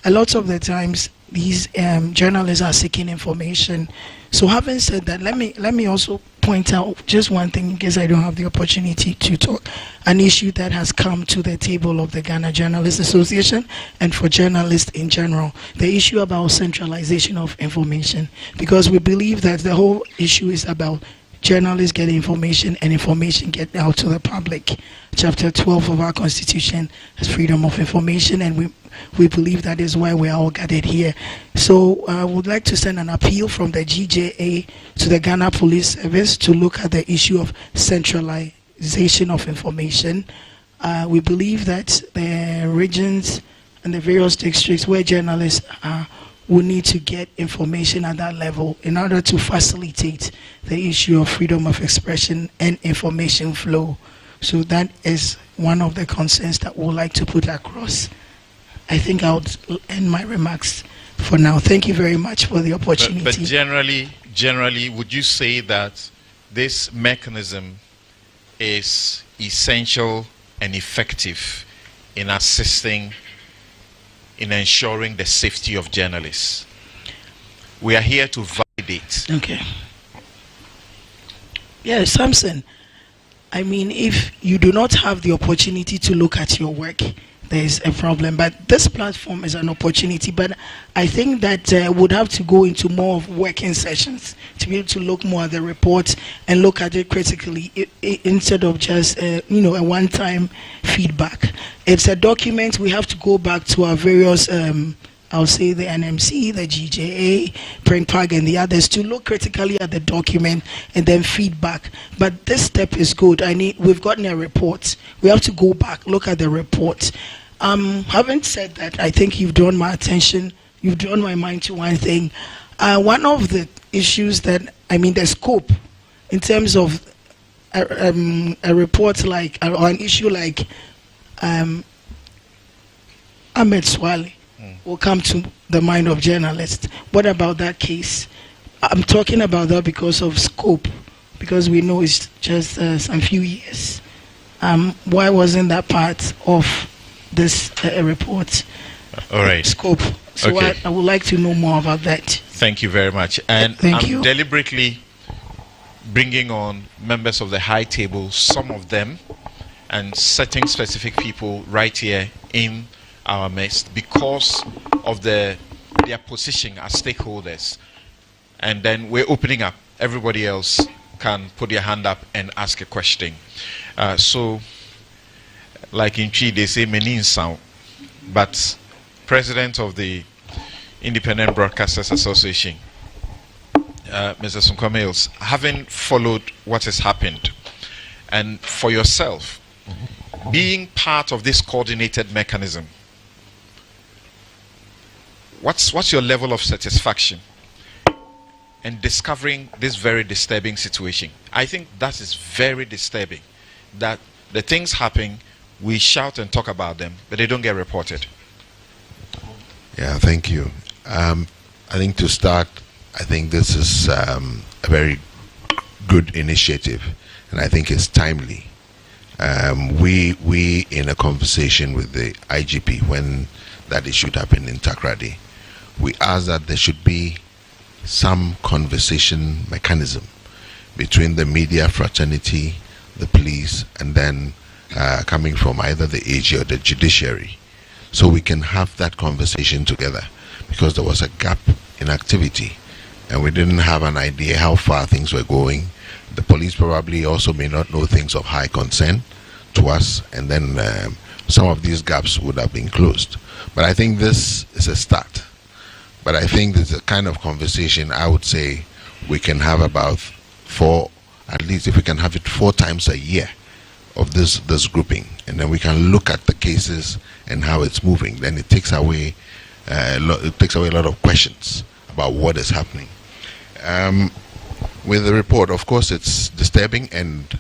A lot of the times, these journalists are seeking information. So having said that, let me also point out just one thing in case I don't have the opportunity to talk. An issue that has come to the table of the Ghana Journalists Association and for journalists in general, the issue about centralization of information, because we believe that the whole issue is about journalists getting information and information getting out to the public. Chapter 12 of our Constitution is freedom of information, and we believe that is why we are all gathered here. So I would like to send an appeal from the GJA to the Ghana Police Service to look at the issue of centralization of information. We believe that the regions and the various districts where journalists are will need to get information at that level in order to facilitate the issue of freedom of expression and information flow. So that is one of the concerns that we would like to put across. I think I'll end my remarks for now. Thank you very much for the opportunity. But generally, would you say that this mechanism is essential and effective in assisting in ensuring the safety of journalists? We are here to validate. Okay. Yeah, Samson, I mean, if you do not have the opportunity to look at your work, there is a problem. But this platform is an opportunity. But I think that would have to go into more of working sessions to be able to look more at the report and look at it critically instead of just a one-time feedback. It's a document. We have to go back to our various I'll say the NMC, the GJA, PRINPAG, and the others to look critically at the document and then feedback. But this step is good. We've gotten a report. We have to go back, look at the report. Having said that, I think you've drawn my attention, you've drawn my mind to one thing. One of the issues that, the scope in terms of a report like, or an issue like Ahmed Swale, will come to the mind of journalists. What about that case? I'm talking about that because of scope, because we know it's just some few years. Why wasn't that part of this report? All right. Scope. So okay. I would like to know more about that. Thank you very much. And I'm deliberately bringing on members of the high table, some of them, and setting specific people right here in our midst because of their position as stakeholders. And then we're opening up. Everybody else can put their hand up and ask a question. So, like in Chi, they say menin sound, but President of the Independent Broadcasters Association, Mr. Sunkwa Mills, having followed what has happened, and for yourself, being part of this coordinated mechanism, what's your level of satisfaction in discovering this very disturbing situation? I think that is very disturbing, that the things happen, we shout and talk about them, but they don't get reported. Yeah, thank you. I think to start, I think this is a very good initiative, and I think it's timely. We in a conversation with the IGP when that issue happened in Takoradi, we asked that there should be some conversation mechanism between the media fraternity, the police, and then coming from either the AG or the judiciary, so we can have that conversation together, because there was a gap in activity and we didn't have an idea how far things were going. The police probably also may not know things of high concern to us, and then some of these gaps would have been closed. But I think this is a start. But I think there's a kind of conversation I would say we can have about at least if we can have it 4 times a year of this grouping, and then we can look at the cases and how it's moving. Then it takes away a lot of questions about what is happening. With the report, of course, it's disturbing, and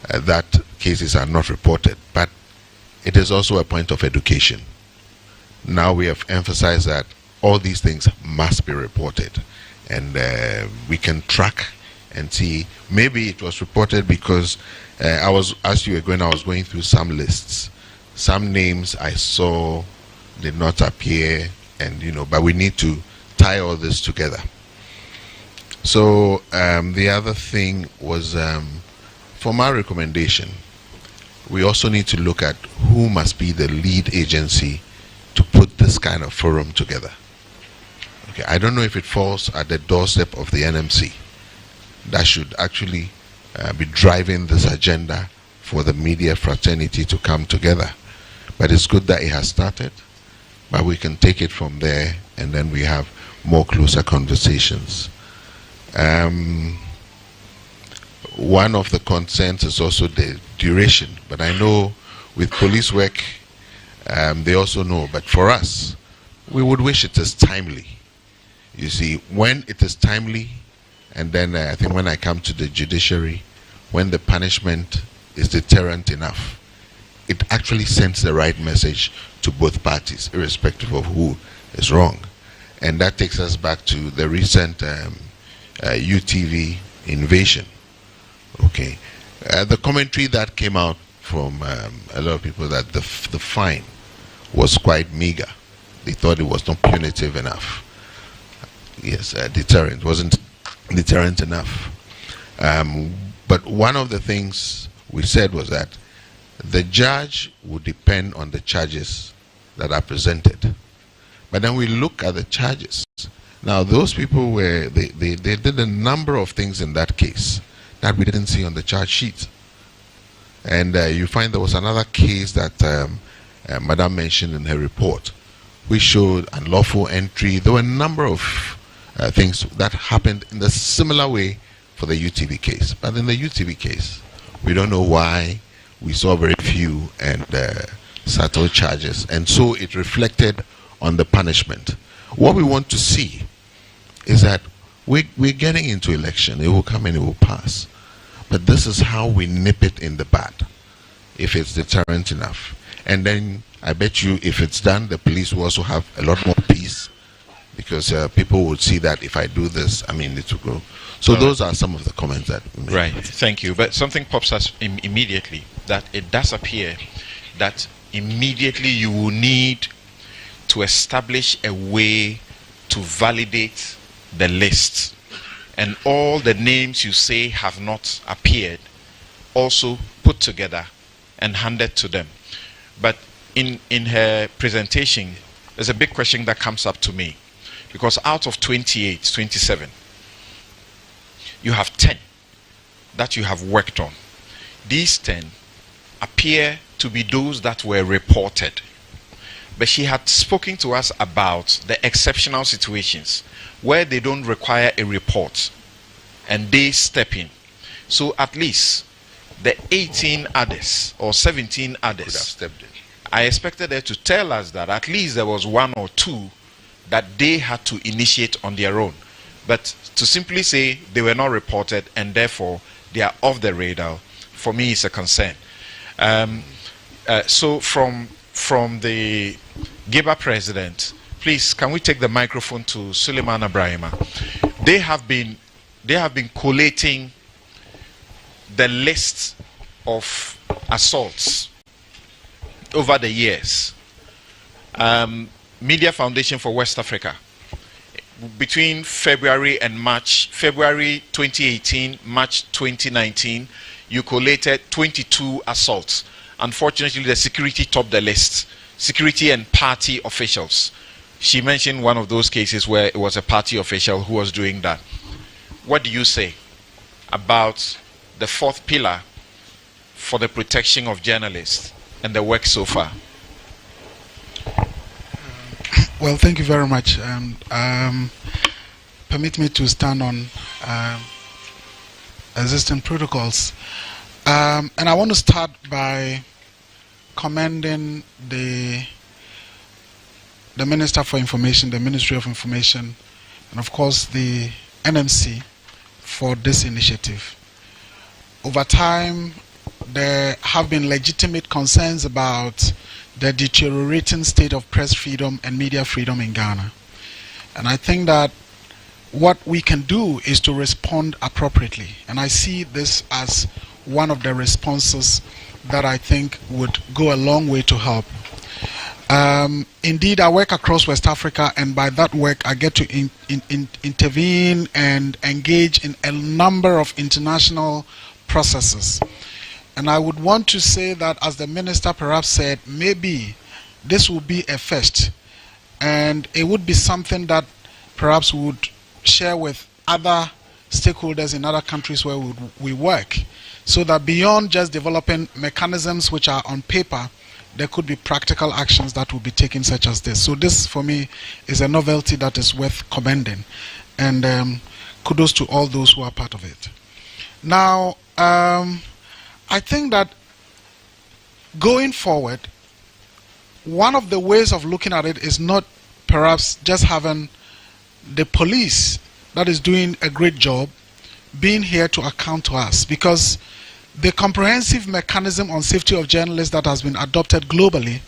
that cases are not reported. But it is also a point of education. Now we have emphasized that all these things must be reported, and we can track and see. Maybe it was reported because as you were going, I was going through some lists. Some names I saw did not appear, and but we need to tie all this together. So the other thing was, for my recommendation, we also need to look at who must be the lead agency to put this kind of forum together. Okay, I don't know if it falls at the doorstep of the NMC. That should actually be driving this agenda for the media fraternity to come together. But it's good that it has started, but we can take it from there, and then we have more closer conversations. One of the concerns is also the duration, but I know with police work, they also know, but for us, we would wish it is timely. You see, when it is timely, and then I think when I come to the judiciary, when the punishment is deterrent enough, it actually sends the right message to both parties, irrespective of who is wrong. And that takes us back to the recent UTV invasion. Okay, the commentary that came out from a lot of people that the fine was quite meager. They thought it was not punitive enough. Yes, deterrent wasn't deterrent enough. But one of the things we said was that the judge would depend on the charges that are presented. But then we look at the charges. Now, those people they did a number of things in that case that we didn't see on the charge sheet. And you find there was another case that Madam mentioned in her report, which showed unlawful entry. There were a number of things that happened in the similar way for the UTV case. But in the UTV case, we don't know why we saw very few and subtle charges. And so it reflected on the punishment. What we want to see is that we're getting into election. It will come and it will pass. But this is how we nip it in the bud, if it's deterrent enough. And then I bet you if it's done, the police will also have a lot more peace, because people would see that if I do this, I mean, it will go. So those are some of the comments that we made. Right, thank you. But something pops us immediately, that it does appear that immediately you will need to establish a way to validate the list, and all the names you say have not appeared also put together and handed to them. But in her presentation, there's a big question that comes up to me, because out of 27, you have 10 that you have worked on. These 10 appear to be those that were reported. But she had spoken to us about the exceptional situations where they don't require a report and they step in. So at least the 18 others or 17 others could have stepped in. I expected her to tell us that at least there was one or two that they had to initiate on their own. But to simply say they were not reported and therefore they are off the radar, for me is a concern. So from the GIBA president, please, can we take the microphone to Suleiman Abrahima? They have been collating the list of assaults over the years. Media Foundation for West Africa, between February and March, February 2018, March 2019, you collated 22 assaults. Unfortunately, the security topped the list. Security and party officials. She mentioned one of those cases where it was a party official who was doing that. What do you say about the fourth pillar for the protection of journalists and the work so far? Well, thank you very much. Permit me to stand on existing protocols. And I want to start by commending the Minister for Information, the Ministry of Information, and of course the NMC for this initiative. Over time, there have been legitimate concerns about the deteriorating state of press freedom and media freedom in Ghana. And I think that what we can do is to respond appropriately. And I see this as one of the responses that I think would go a long way to help. Indeed, I work across West Africa, and by that work I get to intervene and engage in a number of international processes. And I would want to say that, as the minister perhaps said, maybe this will be a first, and it would be something that perhaps we would share with other stakeholders in other countries where we work, so that beyond just developing mechanisms which are on paper, there could be practical actions that will be taken, such as this. So this, for me, is a novelty that is worth commending, and kudos to all those who are part of it. Now, I think that going forward, one of the ways of looking at it is not perhaps just having the police that is doing a great job being here to account to us, because the comprehensive mechanism on safety of journalists that has been adopted globally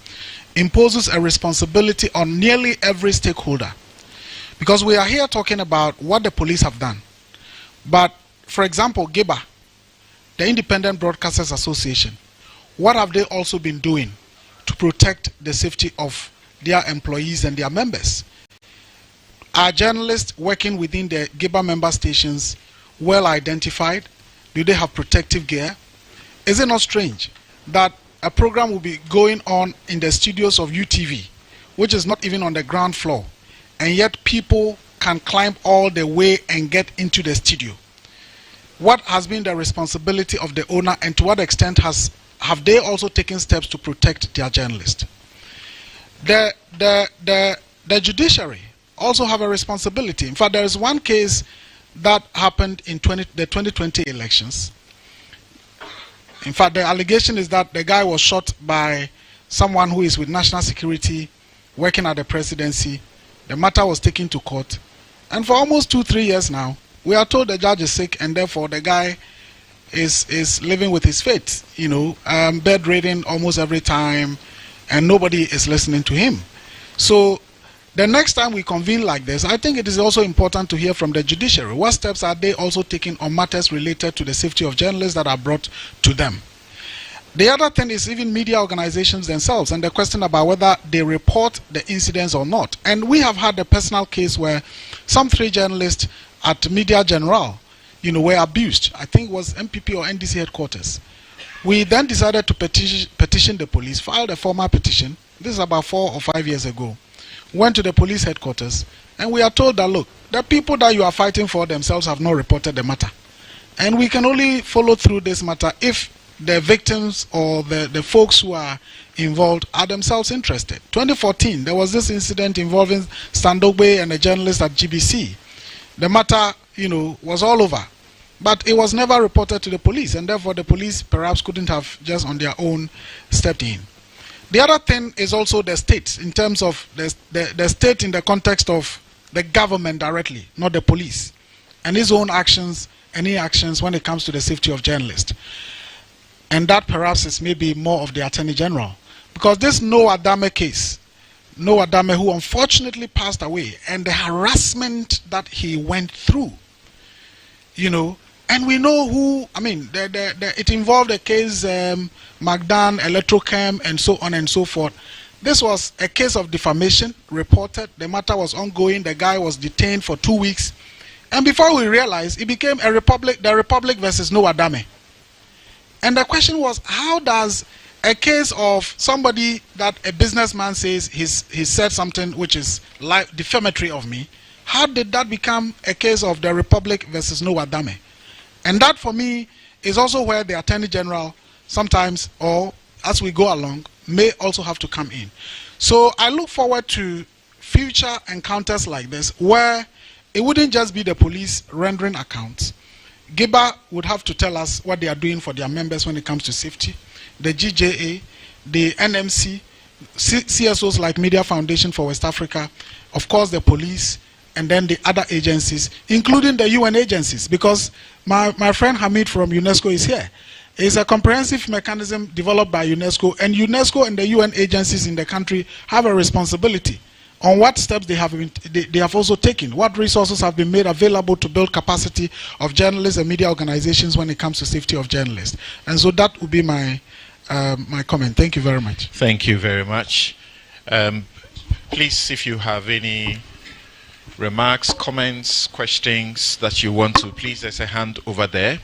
imposes a responsibility on nearly every stakeholder. Because we are here talking about what the police have done. But, for example, GIBA, the Independent Broadcasters Association, what have they also been doing to protect the safety of their employees and their members? Are journalists working within the GIBA member stations well identified? Do they have protective gear? Is it not strange that a program will be going on in the studios of UTV, which is not even on the ground floor, and yet people can climb all the way and get into the studio? What has been the responsibility of the owner, and to what extent have they also taken steps to protect their journalists? The judiciary also have a responsibility. In fact, there is one case that happened in the 2020 elections. In fact, the allegation is that the guy was shot by someone who is with national security working at the presidency. The matter was taken to court, and for almost 2-3 years now, we are told the judge is sick, and therefore the guy is living with his fate, bedridden almost every time, and nobody is listening to him. So the next time we convene like this, I think it is also important to hear from the judiciary. What steps are they also taking on matters related to the safety of journalists that are brought to them? The other thing is even media organizations themselves, and the question about whether they report the incidents or not. And we have had a personal case where some 3 journalists at Media General, were abused. I think it was MPP or NDC headquarters. We then decided to petition the police, filed a formal petition. This is about 4 or 5 years ago. Went to the police headquarters, and we are told that, look, the people that you are fighting for themselves have not reported the matter. And we can only follow through this matter if the victims or the folks who are involved are themselves interested. 2014, there was this incident involving Sandogbe and a journalist at GBC. The matter, was all over. But it was never reported to the police, and therefore the police perhaps couldn't have just on their own stepped in. The other thing is also the state, in terms of the state in the context of the government directly, not the police, and his own actions, any actions when it comes to the safety of journalists. And that perhaps is maybe more of the Attorney General. Because this Noah Adame case, Noah Adame, who unfortunately passed away, and the harassment that he went through, and we know who, it involved a case, Magdan, Electrochem, and so on and so forth. This was a case of defamation, reported. The matter was ongoing. The guy was detained for 2 weeks. And before we realized, it became the Republic versus Noah Adame. And the question was, how does a case of somebody that a businessman says he said something which is defamatory of me, how did that become a case of the Republic versus Noah Adame? And that, for me, is also where the Attorney General sometimes, or as we go along, may also have to come in. So I look forward to future encounters like this, where it wouldn't just be the police rendering accounts. GIBA would have to tell us what they are doing for their members when it comes to safety. The GJA, the NMC, CSOs like Media Foundation for West Africa, of course the police, and then the other agencies, including the UN agencies, because my friend Hamid from UNESCO is here. It's a comprehensive mechanism developed by UNESCO, and UNESCO and the UN agencies in the country have a responsibility on what steps they have also taken, what resources have been made available to build capacity of journalists and media organizations when it comes to safety of journalists. And so that would be my my comment. Thank you very much. Thank you very much. Please, if you have any remarks, comments, questions that you want to, please, there's a hand over there.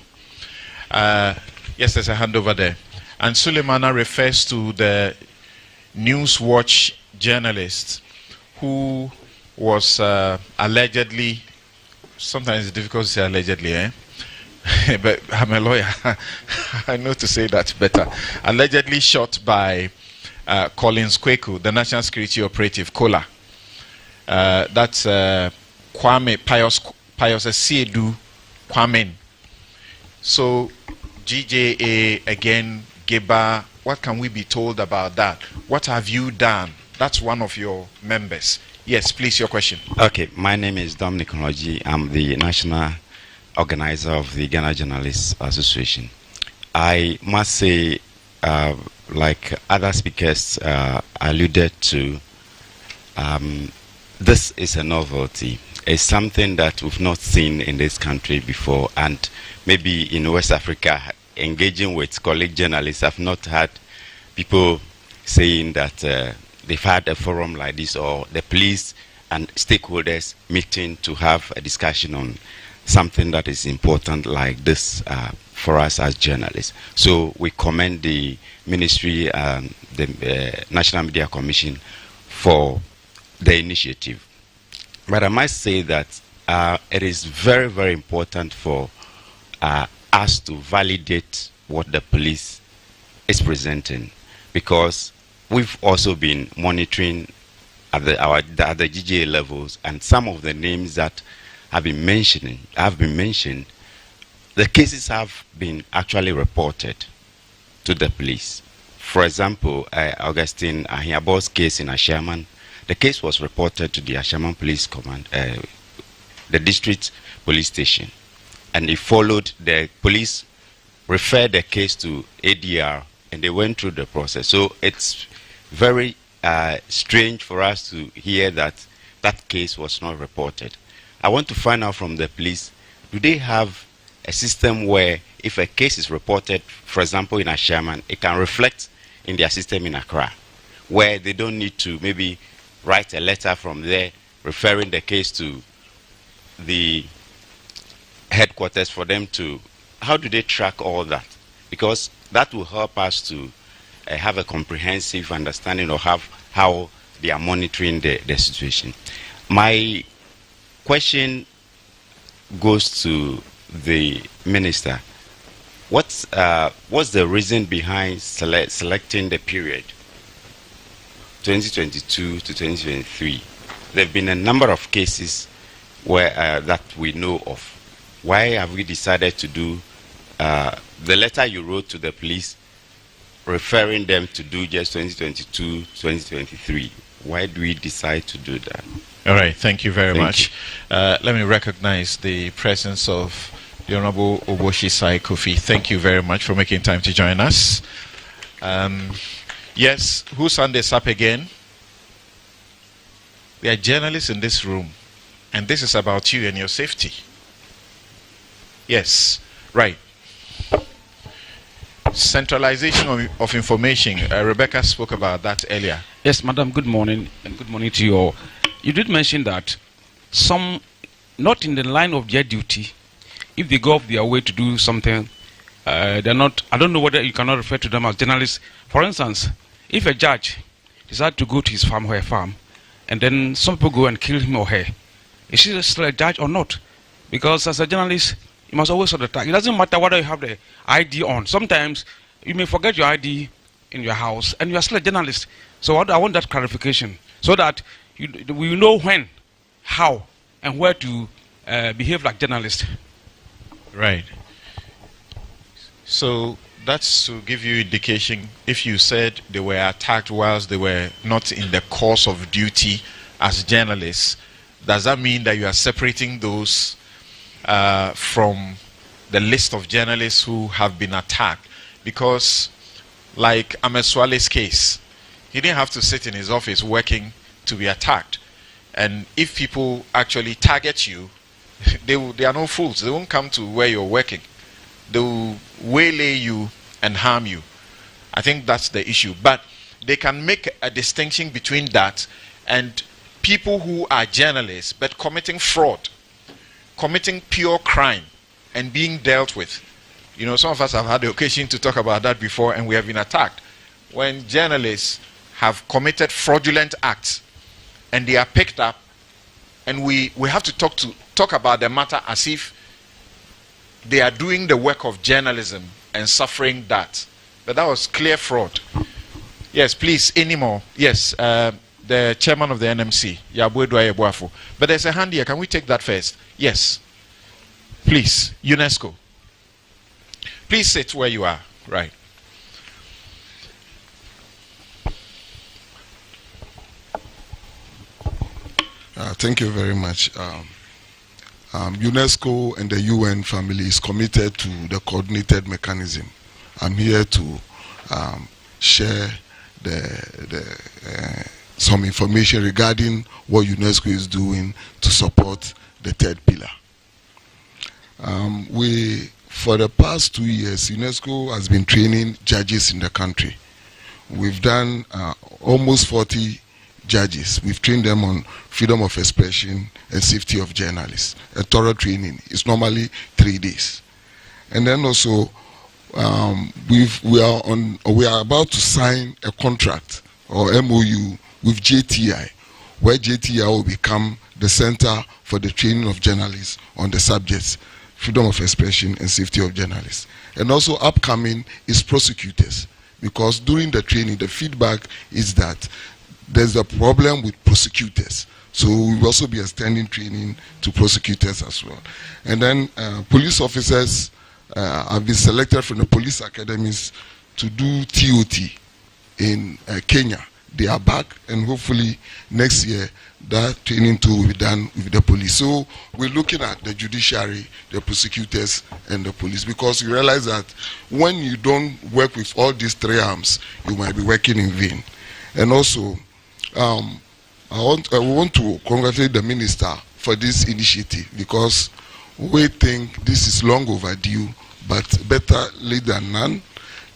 Yes, there's a hand over there. And Sulemana refers to the Newswatch journalist who was allegedly, sometimes it's difficult to say allegedly, but I'm a lawyer. I know to say that better. Allegedly shot by Collins Kweku, the National Security Operative, Kola. That's Kwame Pius Asiedu Kwame. So GJA again, Geba, what can we be told about that? What have you done? That's one of your members. Yes, please, your question. Okay, my name is Dominic Nroji. I'm the national organizer of the Ghana Journalists Association. I must say, like other speakers alluded to, this is a novelty. It's something that we've not seen in this country before, and maybe in West Africa, engaging with colleague journalists, I've not had people saying that they've had a forum like this, or the police and stakeholders meeting to have a discussion on something that is important like this for us as journalists. So we commend the Ministry and the National Media Commission for the initiative. But I must say that it is very, very important for us to validate what the police is presenting, because we've also been monitoring at the GJA levels, and some of the names that have been mentioned, the cases have been actually reported to the police. For example, Augustine Ahiabo's case in Ashaman, the case was reported to the Ashaman Police Command, the district police station, and it followed. The police referred the case to ADR, and they went through the process. So it's very strange for us to hear that that case was not reported. I want to find out from the police, do they have a system where if a case is reported, for example, in Ashaman, it can reflect in their system in Accra, where they don't need to maybe write a letter from there referring the case to the headquarters for them to, how do they track all that? Because that will help us to have a comprehensive understanding of how they are monitoring the situation. My question goes to the minister. What's the reason behind selecting the period 2022 to 2023? There have been a number of cases where that we know of. Why have we decided to do the letter you wrote to the police referring them to do just 2022, 2023? Why do we decide to do that? All right, thank you very much. Let me recognize the presence of the Honorable Oboshi Sai Kofi. Thank you very much for making time to join us. Yes, whose hand is up again? There are journalists in this room, and this is about you and your safety. Yes, right. Centralization of information. Rebecca spoke about that earlier. Yes, Madam, good morning, and good morning to you all. You did mention that some, not in the line of their duty, if they go off their way to do something, they're not, I don't know whether you cannot refer to them as journalists. For instance, if a judge decides to go to his farm or her farm, and then some people go and kill him or her, is she still a judge or not? Because as a journalist, you must always sort of track. It doesn't matter whether you have the ID on. Sometimes you may forget your ID in your house, and you are still a journalist. So I want that clarification, so that we know when, how, and where to behave like journalists. Right. So that's to give you indication. If you said they were attacked whilst they were not in the course of duty as journalists, does that mean that you are separating those from the list of journalists who have been attacked? because, like Ameswale's case, he didn't have to sit in his office working to be attacked. And if people actually target you, they are no fools. They won't come to where you're working. They will waylay you and harm you. I think that's the issue. But they can make a distinction between that and people who are journalists but committing fraud, committing pure crime and being dealt with. You know, some of us have had the occasion to talk about that before, and we have been attacked. When journalists have committed fraudulent acts and they are picked up, and we have to talk about the matter as if they are doing the work of journalism and suffering that. But that was clear fraud. Yes, please, any more? Yes, the chairman of the NMC, Yabuedwa Ebuafo. But there's a hand here. Can we take that first? Yes. Please, UNESCO. Please sit where you are. Right. Thank you very much. UNESCO and the UN family is committed to the coordinated mechanism. I'm here to share some information regarding what UNESCO is doing to support the third pillar. For the past 2 years, UNESCO has been training judges in the country. We've done almost 40 judges. We've trained them on freedom of expression and safety of journalists. A thorough training is normally 3 days. And then also, we are about to sign a contract or MOU with JTI, where JTI will become the center for the training of journalists on the subjects freedom of expression and safety of journalists. And also upcoming is prosecutors, because during the training the feedback is that there's a problem with prosecutors. So we will also be extending training to prosecutors as well. And then police officers have been selected from the police academies to do TOT in Kenya. They are back, and hopefully next year that training too will be done with the police. So we're looking at the judiciary, the prosecutors, and the police, because you realize that when you don't work with all these three arms, you might be working in vain. And also, I want to congratulate the minister for this initiative, because we think this is long overdue, but better late than none.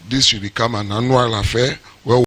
This should become an annual affair where